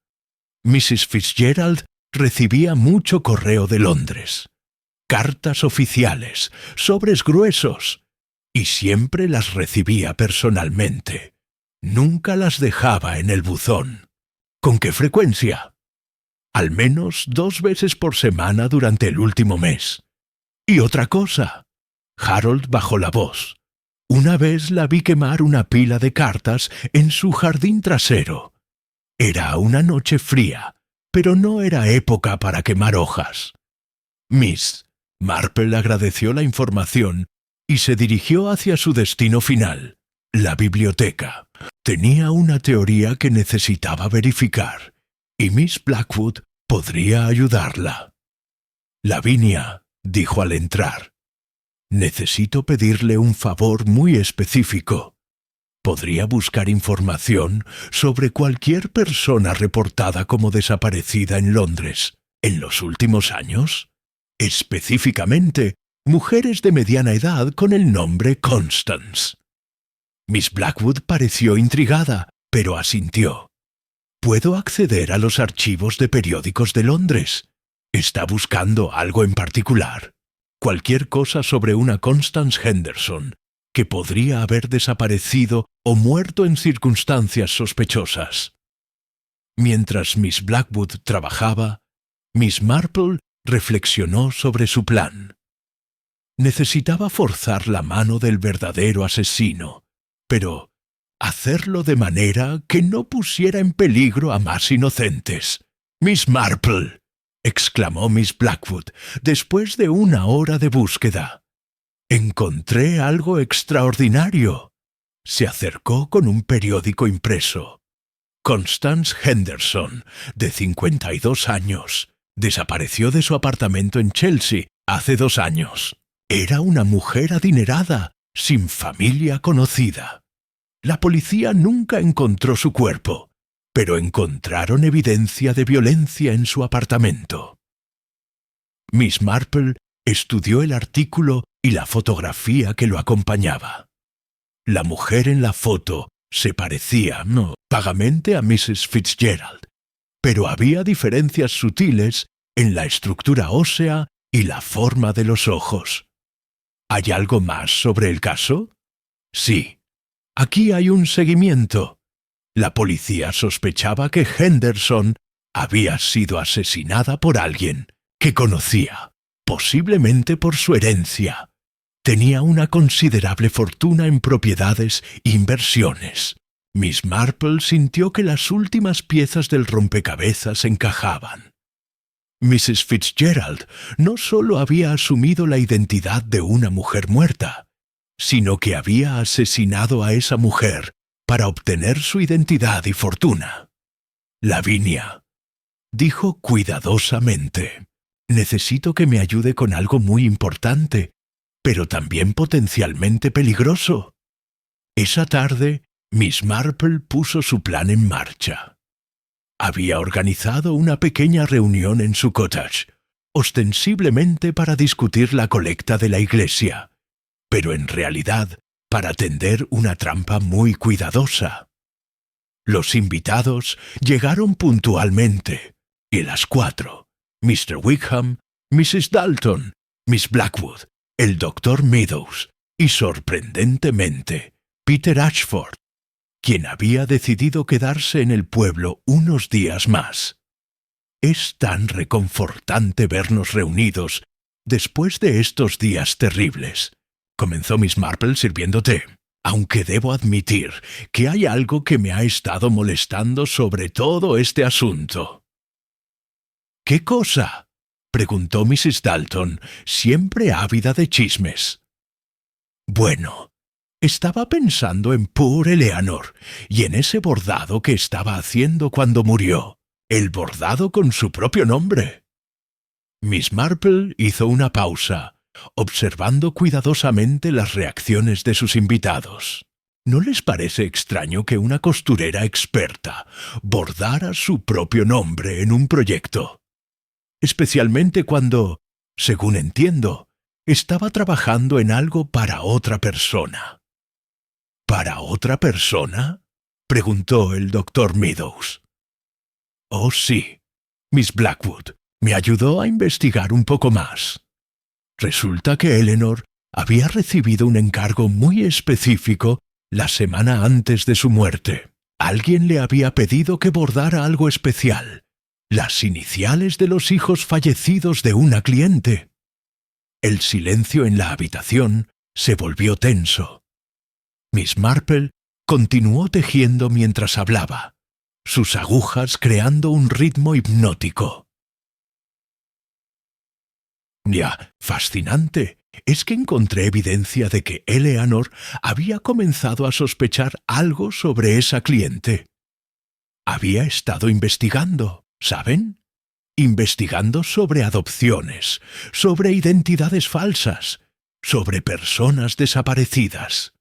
Mrs. Fitzgerald recibía mucho correo de Londres, cartas oficiales, sobres gruesos, y siempre las recibía personalmente. Nunca las dejaba en el buzón. ¿Con qué frecuencia?» «Al menos 2 veces por semana durante el último mes. Y otra cosa». Harold bajó la voz. «Una vez la vi quemar una pila de cartas en su jardín trasero. Era una noche fría, pero no era época para quemar hojas». Miss Marple agradeció la información y se dirigió hacia su destino final, la biblioteca. Tenía una teoría que necesitaba verificar, y Miss Blackwood podría ayudarla. «Lavinia», dijo al entrar, «necesito pedirle un favor muy específico. ¿Podría buscar información sobre cualquier persona reportada como desaparecida en Londres en los últimos años? Específicamente, mujeres de mediana edad con el nombre Constance». Miss Blackwood pareció intrigada, pero asintió. «¿Puedo acceder a los archivos de periódicos de Londres? ¿Está buscando algo en particular? Cualquier cosa sobre una Constance Henderson que podría haber desaparecido o muerto en circunstancias sospechosas». Mientras Miss Blackwood trabajaba, Miss Marple reflexionó sobre su plan. Necesitaba forzar la mano del verdadero asesino, pero hacerlo de manera que no pusiera en peligro a más inocentes. «Miss Marple», exclamó Miss Blackwood, después de 1 hora de búsqueda. «Encontré algo extraordinario». Se acercó con un periódico impreso. Constance Henderson, de 52 años, desapareció de su apartamento en Chelsea hace 2 años. Era una mujer adinerada, sin familia conocida. La policía nunca encontró su cuerpo, pero encontraron evidencia de violencia en su apartamento. Miss Marple estudió el artículo y la fotografía que lo acompañaba. La mujer en la foto se parecía, vagamente a Mrs. Fitzgerald, pero había diferencias sutiles en la estructura ósea y la forma de los ojos. ¿Hay algo más sobre el caso? Sí. Aquí hay un seguimiento. La policía sospechaba que Henderson había sido asesinada por alguien que conocía, posiblemente por su herencia. Tenía una considerable fortuna en propiedades e inversiones. Miss Marple sintió que las últimas piezas del rompecabezas encajaban. Mrs. Fitzgerald no solo había asumido la identidad de una mujer muerta, sino que había asesinado a esa mujer para obtener su identidad y fortuna. Lavinia, dijo cuidadosamente, necesito que me ayude con algo muy importante, pero también potencialmente peligroso. Esa tarde, Miss Marple puso su plan en marcha. Había organizado una pequeña reunión en su cottage, ostensiblemente para discutir la colecta de la iglesia, pero en realidad para tender una trampa muy cuidadosa. Los invitados llegaron puntualmente, y a las 4, Mr. Wickham, Mrs. Dalton, Miss Blackwood, el Dr. Meadows y, sorprendentemente, Peter Ashford, quien había decidido quedarse en el pueblo unos días más. Es tan reconfortante vernos reunidos después de estos días terribles, comenzó Miss Marple sirviendo té, aunque debo admitir que hay algo que me ha estado molestando sobre todo este asunto. ¿Qué cosa?, preguntó Mrs. Dalton, siempre ávida de chismes. Bueno, estaba pensando en Poor Eleanor y en ese bordado que estaba haciendo cuando murió, el bordado con su propio nombre. Miss Marple hizo una pausa, observando cuidadosamente las reacciones de sus invitados. ¿No les parece extraño que una costurera experta bordara su propio nombre en un proyecto? Especialmente cuando, según entiendo, estaba trabajando en algo para otra persona. ¿Para otra persona?, preguntó el Dr. Meadows. Oh, sí. Miss Blackwood me ayudó a investigar un poco más. Resulta que Eleanor había recibido un encargo muy específico la semana antes de su muerte. Alguien le había pedido que bordara algo especial, las iniciales de los hijos fallecidos de una cliente. El silencio en la habitación se volvió tenso. Miss Marple continuó tejiendo mientras hablaba, sus agujas creando un ritmo hipnótico. Ya, fascinante, es que encontré evidencia de que Eleanor había comenzado a sospechar algo sobre esa cliente. Había estado investigando, ¿saben? Investigando sobre adopciones, sobre identidades falsas, sobre personas desaparecidas.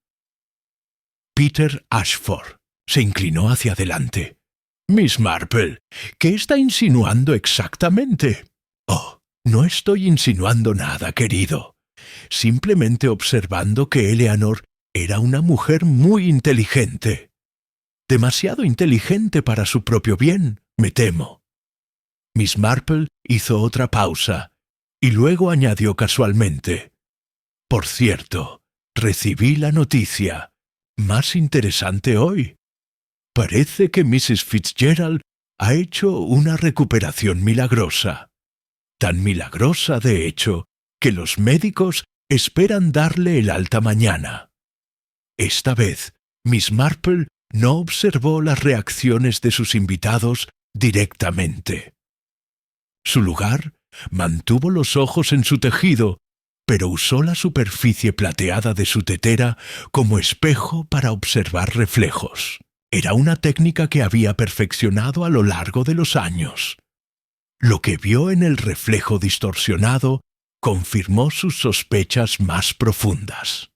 Peter Ashford se inclinó hacia adelante. Miss Marple, ¿qué está insinuando exactamente? Oh, no estoy insinuando nada, querido. Simplemente observando que Eleanor era una mujer muy inteligente. Demasiado inteligente para su propio bien, me temo. Miss Marple hizo otra pausa y luego añadió casualmente: por cierto, recibí la noticia más interesante hoy. Parece que Mrs. Fitzgerald ha hecho una recuperación milagrosa. Tan milagrosa, de hecho, que los médicos esperan darle el alta mañana. Esta vez, Miss Marple no observó las reacciones de sus invitados directamente. Su lugar mantuvo los ojos en su tejido, pero usó la superficie plateada de su tetera como espejo para observar reflejos. Era una técnica que había perfeccionado a lo largo de los años. Lo que vio en el reflejo distorsionado confirmó sus sospechas más profundas.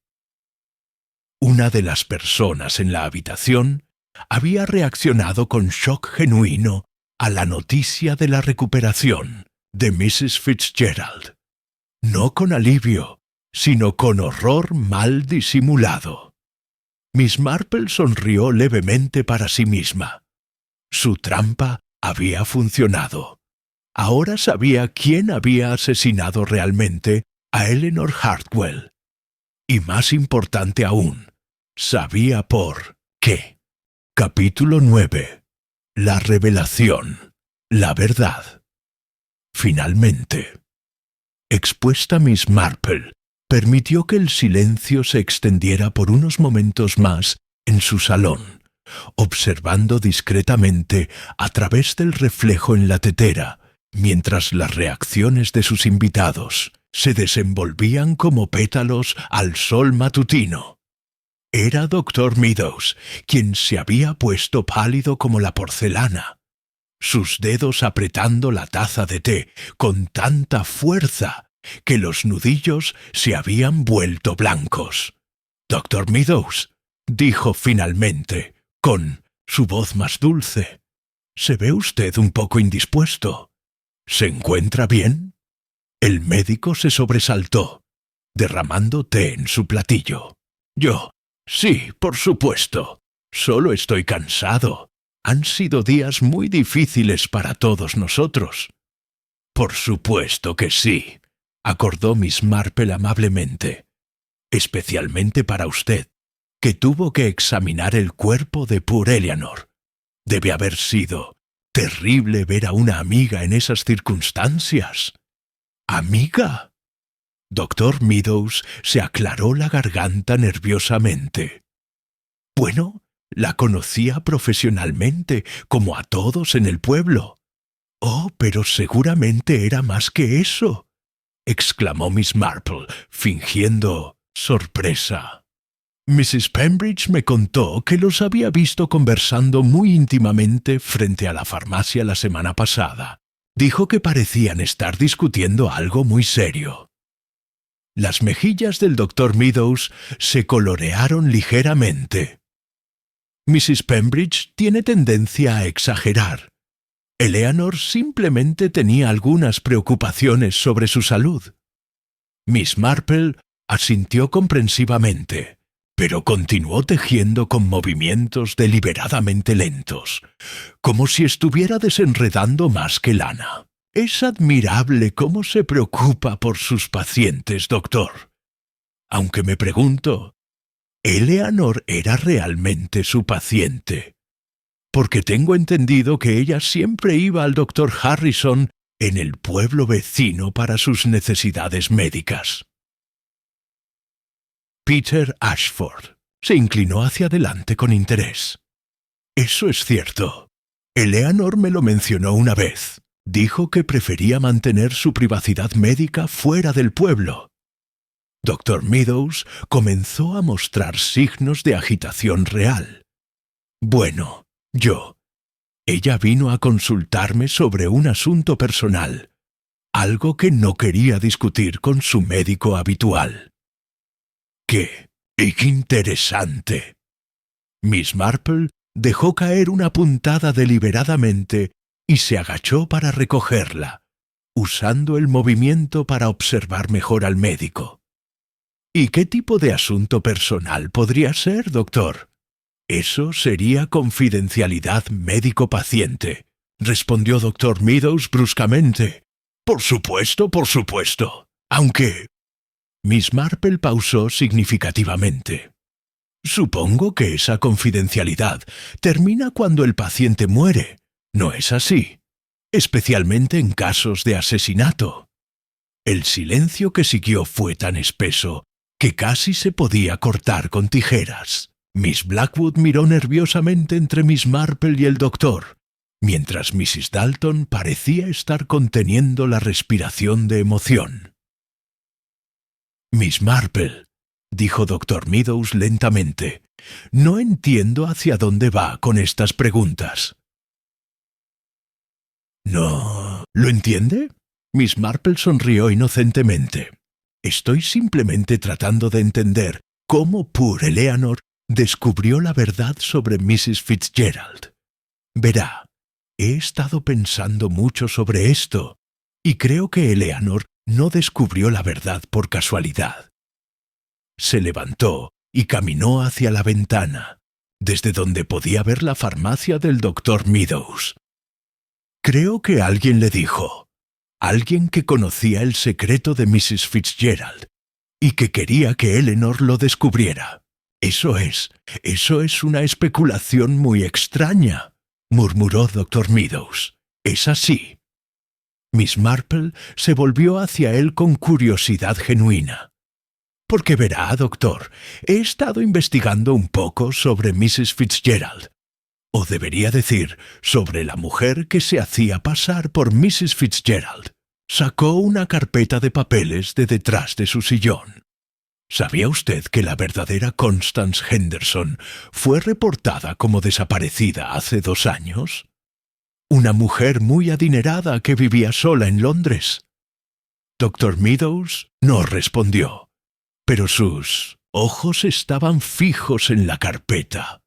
Una de las personas en la habitación había reaccionado con shock genuino a la noticia de la recuperación de Mrs. Fitzgerald. No con alivio, sino con horror mal disimulado. Miss Marple sonrió levemente para sí misma. Su trampa había funcionado. Ahora sabía quién había asesinado realmente a Eleanor Hartwell. Y más importante aún, sabía por qué. Capítulo 9. La revelación. La verdad. Finalmente. Expuesta Miss Marple, permitió que el silencio se extendiera por unos momentos más en su salón, observando discretamente a través del reflejo en la tetera, mientras las reacciones de sus invitados se desenvolvían como pétalos al sol matutino. Era Dr. Meadows, quien se había puesto pálido como la porcelana, sus dedos apretando la taza de té con tanta fuerza que los nudillos se habían vuelto blancos. «Dr. Meadows», dijo finalmente, con su voz más dulce, «se ve usted un poco indispuesto. ¿Se encuentra bien?» El médico se sobresaltó, derramando té en su platillo. «Yo, sí, por supuesto. Solo estoy cansado. Han sido días muy difíciles para todos nosotros». «Por supuesto que sí», acordó Miss Marple amablemente. «Especialmente para usted, que tuvo que examinar el cuerpo de Poor Eleanor. Debe haber sido terrible ver a una amiga en esas circunstancias». «¿Amiga?» Dr. Meadows se aclaró la garganta nerviosamente. «Bueno, la conocía profesionalmente, como a todos en el pueblo». «Oh, pero seguramente era más que eso», exclamó Miss Marple, fingiendo sorpresa. «Mrs. Pembridge me contó que los había visto conversando muy íntimamente frente a la farmacia la semana pasada. Dijo que parecían estar discutiendo algo muy serio». Las mejillas del Dr. Meadows se colorearon ligeramente. «Mrs. Pembridge tiene tendencia a exagerar. Eleanor simplemente tenía algunas preocupaciones sobre su salud». Miss Marple asintió comprensivamente, pero continuó tejiendo con movimientos deliberadamente lentos, como si estuviera desenredando más que lana. «Es admirable cómo se preocupa por sus pacientes, doctor. Aunque me pregunto, ¿Eleanor era realmente su paciente? Porque tengo entendido que ella siempre iba al doctor Harrison en el pueblo vecino para sus necesidades médicas». Peter Ashford se inclinó hacia adelante con interés. «Eso es cierto. Eleanor me lo mencionó una vez. Dijo que prefería mantener su privacidad médica fuera del pueblo». Dr. Meadows comenzó a mostrar signos de agitación real. «Bueno, ella vino a consultarme sobre un asunto personal, algo que no quería discutir con su médico habitual». «¡Qué interesante!». Miss Marple dejó caer una puntada deliberadamente y se agachó para recogerla, usando el movimiento para observar mejor al médico. «¿Y qué tipo de asunto personal podría ser, doctor?» «Eso sería confidencialidad médico-paciente», respondió Dr. Meadows bruscamente. Por supuesto. Aunque...». Miss Marple pausó significativamente. «Supongo que esa confidencialidad termina cuando el paciente muere, ¿no es así? Especialmente en casos de asesinato». El silencio que siguió fue tan espeso que casi se podía cortar con tijeras. Miss Blackwood miró nerviosamente entre Miss Marple y el doctor, mientras Mrs. Dalton parecía estar conteniendo la respiración de emoción. «Miss Marple», dijo Dr. Meadows lentamente, «no entiendo hacia dónde va con estas preguntas». «¿No lo entiende?» Miss Marple sonrió inocentemente. «Estoy simplemente tratando de entender cómo Poor Eleanor descubrió la verdad sobre Mrs. Fitzgerald. Verá, he estado pensando mucho sobre esto, y creo que Eleanor no descubrió la verdad por casualidad. Se levantó y caminó hacia la ventana, desde donde podía ver la farmacia del Dr. Meadows. Creo que alguien le dijo, alguien que conocía el secreto de Mrs. Fitzgerald, y que quería que Eleanor lo descubriera. Eso es una especulación muy extraña, murmuró Dr. Meadows. ¿Es así? Miss Marple se volvió hacia él con curiosidad genuina. Porque verá, doctor, he estado investigando un poco sobre Mrs. Fitzgerald, o debería decir, sobre la mujer que se hacía pasar por Mrs. Fitzgerald. Sacó una carpeta de papeles de detrás de su sillón. ¿Sabía usted que la verdadera Constance Henderson fue reportada como desaparecida hace 2 años? Una mujer muy adinerada que vivía sola en Londres. Dr. Meadows no respondió, pero sus ojos estaban fijos en la carpeta.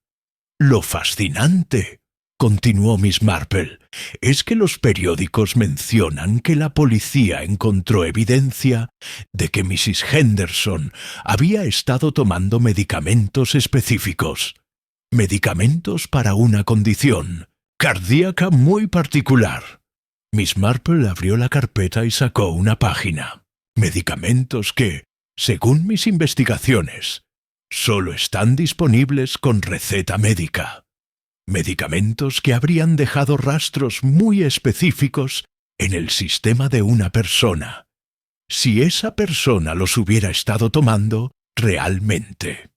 Lo fascinante, continuó Miss Marple, es que los periódicos mencionan que la policía encontró evidencia de que Mrs. Henderson había estado tomando medicamentos específicos. Medicamentos para una condición cardíaca muy particular. Miss Marple abrió la carpeta y sacó una página. Medicamentos que, según mis investigaciones, solo están disponibles con receta médica. Medicamentos que habrían dejado rastros muy específicos en el sistema de una persona, si esa persona los hubiera estado tomando realmente.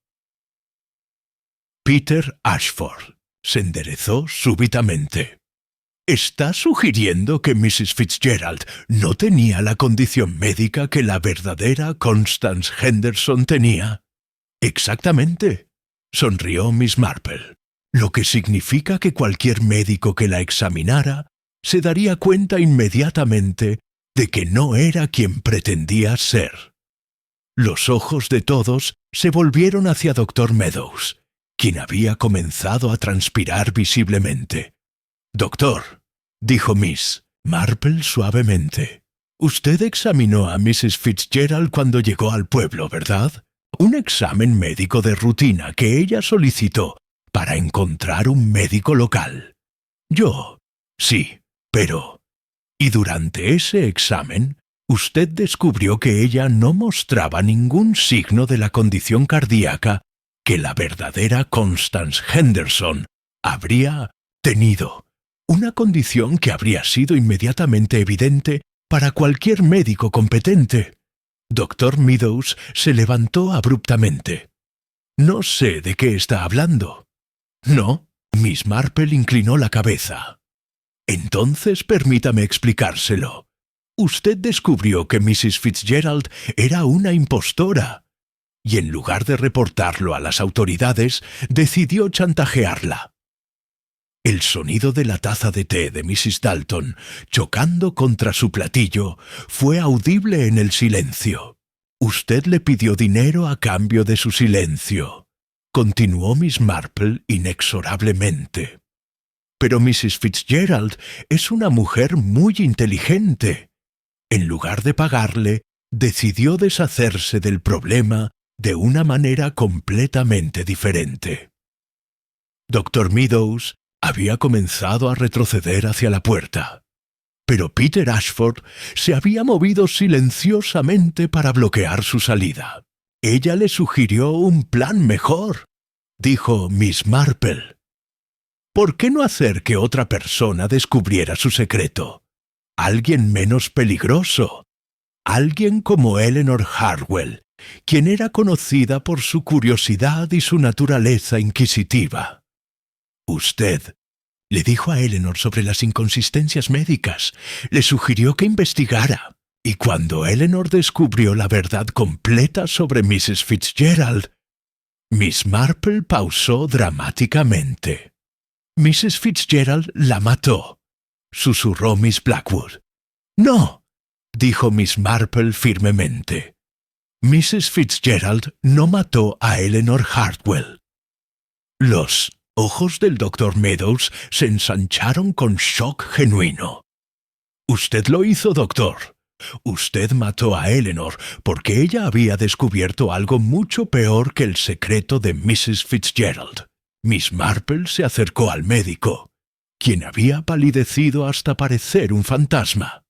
Peter Ashford se enderezó súbitamente. ¿Está sugiriendo que Mrs. Fitzgerald no tenía la condición médica que la verdadera Constance Henderson tenía? Exactamente, sonrió Miss Marple, lo que significa que cualquier médico que la examinara se daría cuenta inmediatamente de que no era quien pretendía ser. Los ojos de todos se volvieron hacia Dr. Meadows, quien había comenzado a transpirar visiblemente. «Doctor», dijo Miss Marple suavemente, «usted examinó a Mrs. Fitzgerald cuando llegó al pueblo, ¿verdad? Un examen médico de rutina que ella solicitó para encontrar un médico local. Yo, sí, pero... Y durante ese examen, usted descubrió que ella no mostraba ningún signo de la condición cardíaca que la verdadera Constance Henderson habría tenido. Una condición que habría sido inmediatamente evidente para cualquier médico competente». Dr. Meadows se levantó abruptamente. «No sé de qué está hablando». «¿No?» Miss Marple inclinó la cabeza. «Entonces permítame explicárselo. Usted descubrió que Mrs. Fitzgerald era una impostora, y en lugar de reportarlo a las autoridades, decidió chantajearla». El sonido de la taza de té de Mrs. Dalton, chocando contra su platillo, fue audible en el silencio. «Usted le pidió dinero a cambio de su silencio», continuó Miss Marple inexorablemente. «Pero Mrs. Fitzgerald es una mujer muy inteligente. En lugar de pagarle, decidió deshacerse del problema de una manera completamente diferente». Dr. Meadows había comenzado a retroceder hacia la puerta, pero Peter Ashford se había movido silenciosamente para bloquear su salida. «Ella le sugirió un plan mejor», dijo Miss Marple. «¿Por qué no hacer que otra persona descubriera su secreto? Alguien menos peligroso. Alguien como Eleanor Harwell, quien era conocida por su curiosidad y su naturaleza inquisitiva. Usted le dijo a Eleanor sobre las inconsistencias médicas, le sugirió que investigara, y cuando Eleanor descubrió la verdad completa sobre Mrs. Fitzgerald, Miss Marple pausó dramáticamente. «Mrs. Fitzgerald la mató», susurró Miss Blackwood. «No», dijo Miss Marple firmemente. Mrs. Fitzgerald no mató a Eleanor Hartwell. Los ojos del Dr. Meadows se ensancharon con shock genuino. Usted lo hizo, doctor. Usted mató a Eleanor porque ella había descubierto algo mucho peor que el secreto de Mrs. Fitzgerald. Miss Marple se acercó al médico, quien había palidecido hasta parecer un fantasma.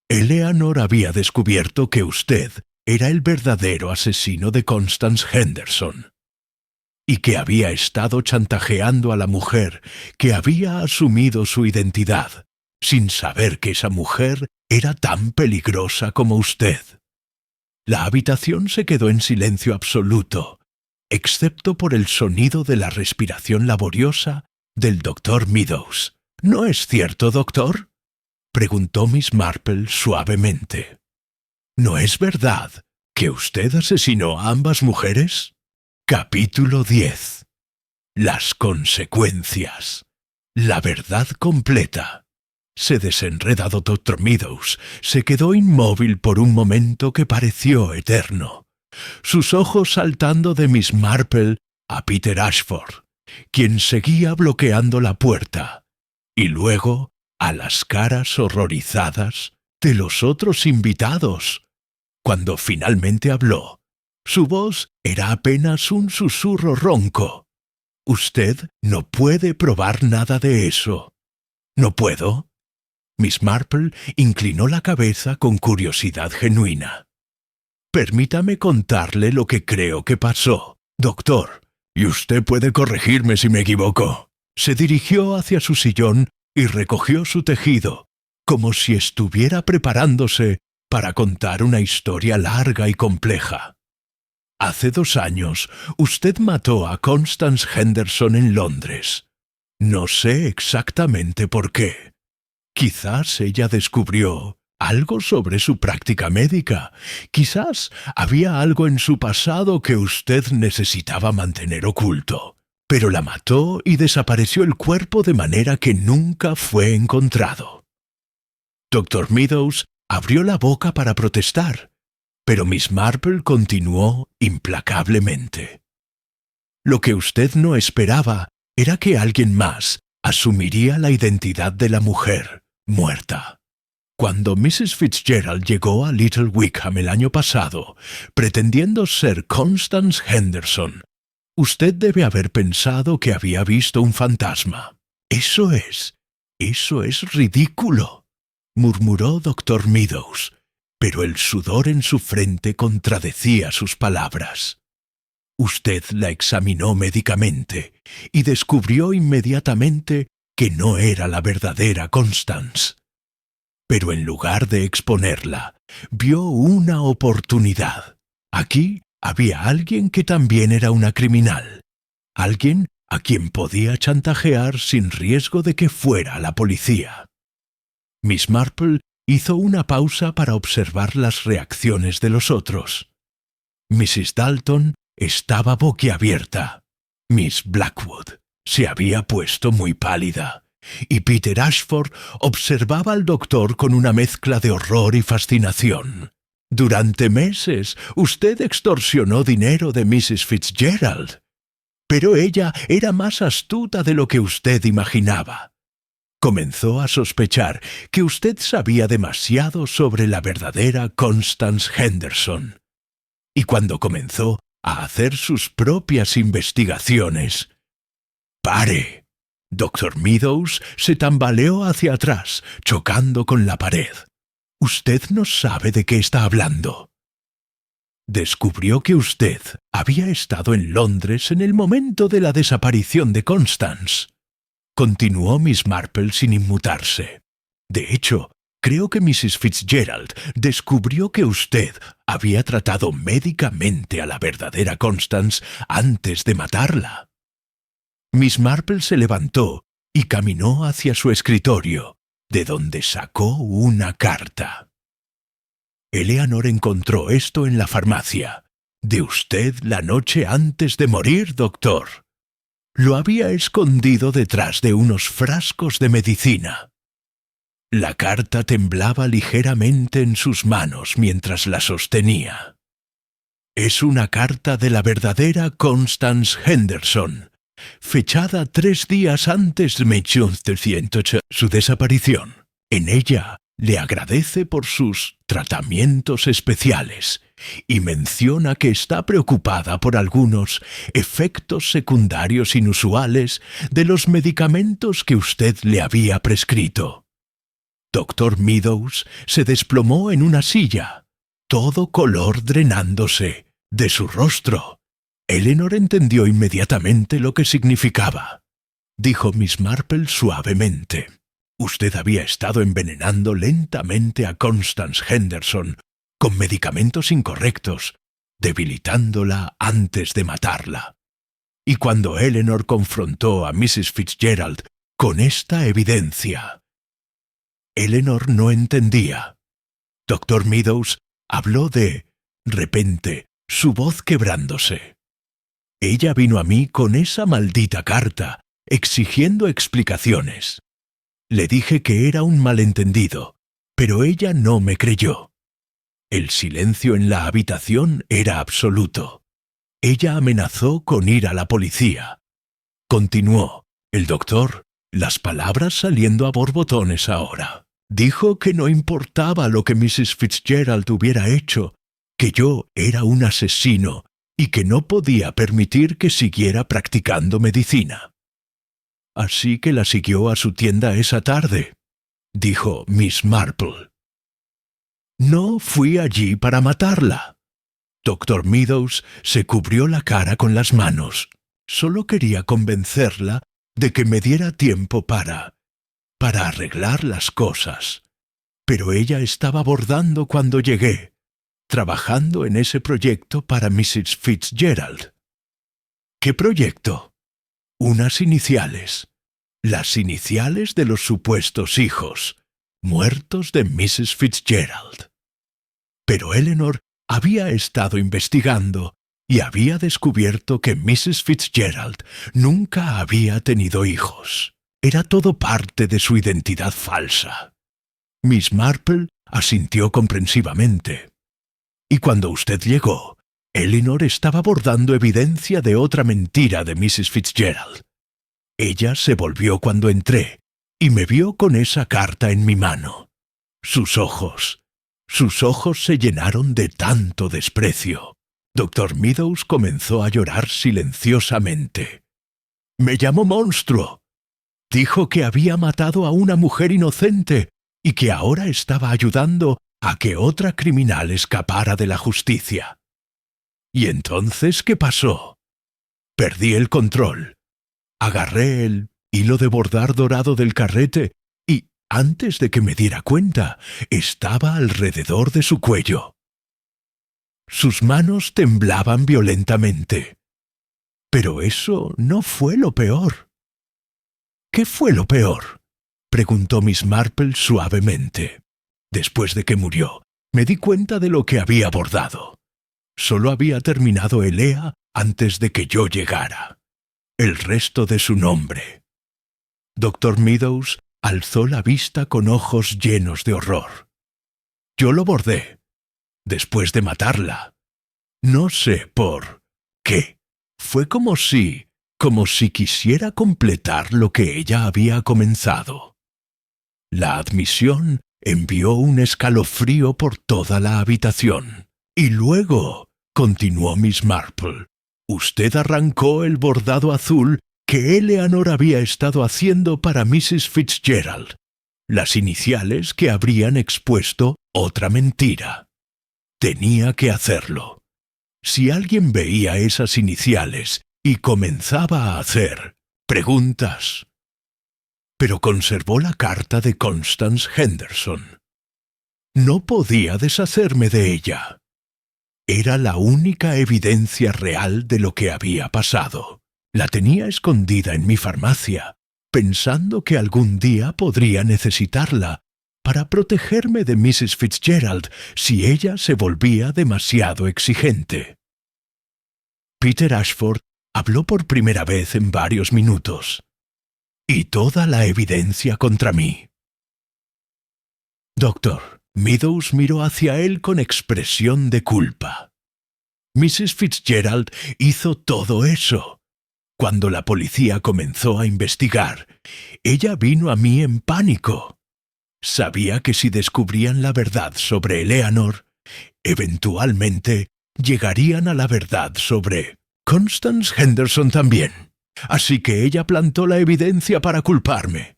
Eleanor había descubierto que usted era el verdadero asesino de Constance Henderson, y que había estado chantajeando a la mujer que había asumido su identidad, sin saber que esa mujer era tan peligrosa como usted. La habitación se quedó en silencio absoluto, excepto por el sonido de la respiración laboriosa del Dr. Meadows. ¿No es cierto, doctor?, preguntó Miss Marple suavemente. ¿No es verdad que usted asesinó a ambas mujeres? Capítulo 10. Las consecuencias. La verdad completa. Se desenredó Dr. Meadows. Se quedó inmóvil por un momento que pareció eterno, sus ojos saltando de Miss Marple a Peter Ashford, quien seguía bloqueando la puerta, y luego a las caras horrorizadas de los otros invitados. Cuando finalmente habló, su voz era apenas un susurro ronco. «Usted no puede probar nada de eso». «¿No puedo?» Miss Marple inclinó la cabeza con curiosidad genuina. «Permítame contarle lo que creo que pasó, doctor, y usted puede corregirme si me equivoco». Se dirigió hacia su sillón y recogió su tejido, como si estuviera preparándose para contar una historia larga y compleja. Hace 2 años, usted mató a Constance Henderson en Londres. No sé exactamente por qué. Quizás ella descubrió algo sobre su práctica médica. Quizás había algo en su pasado que usted necesitaba mantener oculto. Pero la mató y desapareció el cuerpo de manera que nunca fue encontrado. Dr. Meadows abrió la boca para protestar, pero Miss Marple continuó implacablemente. Lo que usted no esperaba era que alguien más asumiría la identidad de la mujer muerta. Cuando Mrs. Fitzgerald llegó a Little Wickham el año pasado, pretendiendo ser Constance Henderson, usted debe haber pensado que había visto un fantasma. Eso es ridículo», murmuró Dr. Meadows, pero el sudor en su frente contradecía sus palabras. Usted la examinó médicamente y descubrió inmediatamente que no era la verdadera Constance. Pero en lugar de exponerla, vio una oportunidad. Aquí había alguien que también era una criminal, alguien a quien podía chantajear sin riesgo de que fuera la policía. Miss Marple hizo una pausa para observar las reacciones de los otros. Mrs. Dalton estaba boquiabierta. Miss Blackwood se había puesto muy pálida, y Peter Ashford observaba al doctor con una mezcla de horror y fascinación. «Durante meses usted extorsionó dinero de Mrs. Fitzgerald, pero ella era más astuta de lo que usted imaginaba. Comenzó a sospechar que usted sabía demasiado sobre la verdadera Constance Henderson. Y cuando comenzó a hacer sus propias investigaciones...» «¡Pare!». Dr. Meadows se tambaleó hacia atrás, chocando con la pared. «Usted no sabe de qué está hablando». «Descubrió que usted había estado en Londres en el momento de la desaparición de Constance», continuó Miss Marple sin inmutarse. «De hecho, creo que Mrs. Fitzgerald descubrió que usted había tratado médicamente a la verdadera Constance antes de matarla». Miss Marple se levantó y caminó hacia su escritorio, de donde sacó una carta. «Eleanor encontró esto en la farmacia. De usted la noche antes de morir, doctor. Lo había escondido detrás de unos frascos de medicina». La carta temblaba ligeramente en sus manos mientras la sostenía. Es una carta de la verdadera Constance Henderson, fechada 3 días antes de 1808, su desaparición. En ella le agradece por sus tratamientos especiales y menciona que está preocupada por algunos efectos secundarios inusuales de los medicamentos que usted le había prescrito. Dr. Meadows se desplomó en una silla, todo color drenándose de su rostro. Eleanor entendió inmediatamente lo que significaba. Dijo Miss Marple suavemente: «Usted había estado envenenando lentamente a Constance Henderson con medicamentos incorrectos, debilitándola antes de matarla». Y cuando Eleanor confrontó a Mrs. Fitzgerald con esta evidencia, Eleanor no entendía. Dr. Meadows habló de repente, su voz quebrándose. Ella vino a mí con esa maldita carta, exigiendo explicaciones. Le dije que era un malentendido, pero ella no me creyó. El silencio en la habitación era absoluto. Ella amenazó con ir a la policía. Continuó el doctor, las palabras saliendo a borbotones ahora. Dijo que no importaba lo que Mrs. Fitzgerald hubiera hecho, que yo era un asesino y que no podía permitir que siguiera practicando medicina. Así que la siguió a su tienda esa tarde, dijo Miss Marple. No fui allí para matarla. Dr. Meadows se cubrió la cara con las manos. Solo quería convencerla de que me diera tiempo para arreglar las cosas. Pero ella estaba bordando cuando llegué, trabajando en ese proyecto para Mrs. Fitzgerald. ¿Qué proyecto? Unas iniciales. Las iniciales de los supuestos hijos, muertos de Mrs. Fitzgerald. Pero Eleanor había estado investigando y había descubierto que Mrs. Fitzgerald nunca había tenido hijos. Era todo parte de su identidad falsa. Miss Marple asintió comprensivamente. Y cuando usted llegó, Eleanor estaba bordando evidencia de otra mentira de Mrs. Fitzgerald. Ella se volvió cuando entré y me vio con esa carta en mi mano. Sus ojos se llenaron de tanto desprecio. Dr. Meadows comenzó a llorar silenciosamente. Me llamó monstruo. Dijo que había matado a una mujer inocente y que ahora estaba ayudando a que otra criminal escapara de la justicia. ¿Y entonces qué pasó? Perdí el control. Agarré el hilo de bordar dorado del carrete y, antes de que me diera cuenta, estaba alrededor de su cuello. Sus manos temblaban violentamente. Pero eso no fue lo peor. ¿Qué fue lo peor?, preguntó Miss Marple suavemente. Después de que murió, me di cuenta de lo que había bordado. Solo había terminado Elea antes de que yo llegara. El resto de su nombre. Dr. Meadows alzó la vista con ojos llenos de horror. Yo lo bordé, después de matarla. No sé por qué. Fue como si quisiera completar lo que ella había comenzado. La admisión envió un escalofrío por toda la habitación. Y luego, continuó Miss Marple, usted arrancó el bordado azul que Eleanor había estado haciendo para Mrs. Fitzgerald, las iniciales que habrían expuesto otra mentira. Tenía que hacerlo. Si alguien veía esas iniciales y comenzaba a hacer preguntas. Pero conservó la carta de Constance Henderson. No podía deshacerme de ella. Era la única evidencia real de lo que había pasado. La tenía escondida en mi farmacia, pensando que algún día podría necesitarla para protegerme de Mrs. Fitzgerald si ella se volvía demasiado exigente. Peter Ashford habló por primera vez en varios minutos. Y toda la evidencia contra mí. Doctor, Meadows miró hacia él con expresión de culpa. Mrs. Fitzgerald hizo todo eso. Cuando la policía comenzó a investigar, ella vino a mí en pánico. Sabía que si descubrían la verdad sobre Eleanor, eventualmente llegarían a la verdad sobre Constance Henderson también. Así que ella plantó la evidencia para culparme.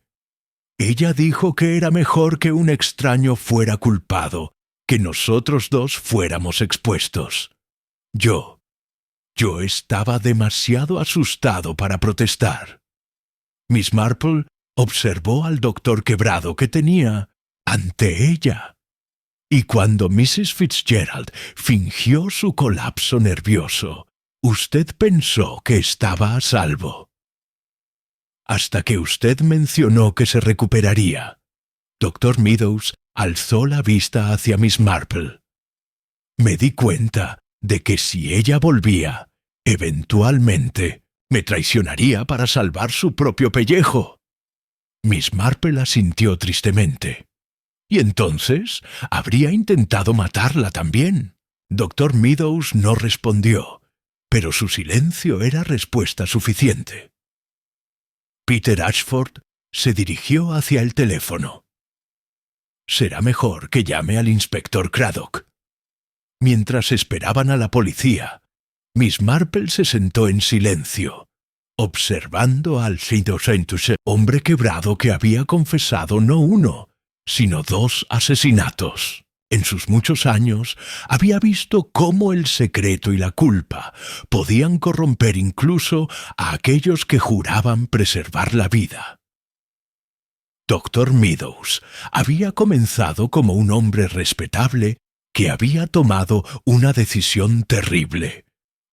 Ella dijo que era mejor que un extraño fuera culpado, que nosotros dos fuéramos expuestos. Yo estaba demasiado asustado para protestar. Miss Marple observó al doctor quebrado que tenía ante ella. Y cuando Mrs. Fitzgerald fingió su colapso nervioso, usted pensó que estaba a salvo. Hasta que usted mencionó que se recuperaría. Dr. Meadows alzó la vista hacia Miss Marple. Me di cuenta de que si ella volvía, eventualmente me traicionaría para salvar su propio pellejo. Miss Marple asintió tristemente. Y entonces habría intentado matarla también. Dr. Meadows no respondió, pero su silencio era respuesta suficiente. Peter Ashford se dirigió hacia el teléfono. Será mejor que llame al inspector Craddock. Mientras esperaban a la policía, Miss Marple se sentó en silencio, observando al hombre quebrado que había confesado no uno, sino 2 asesinatos. En sus muchos años había visto cómo el secreto y la culpa podían corromper incluso a aquellos que juraban preservar la vida. Dr. Meadows había comenzado como un hombre respetable que había tomado una decisión terrible.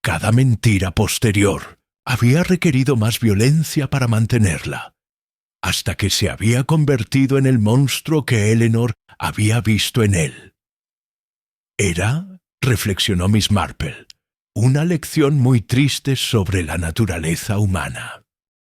Cada mentira posterior había requerido más violencia para mantenerla, hasta que se había convertido en el monstruo que Eleanor había visto en él. Era, reflexionó Miss Marple, una lección muy triste sobre la naturaleza humana.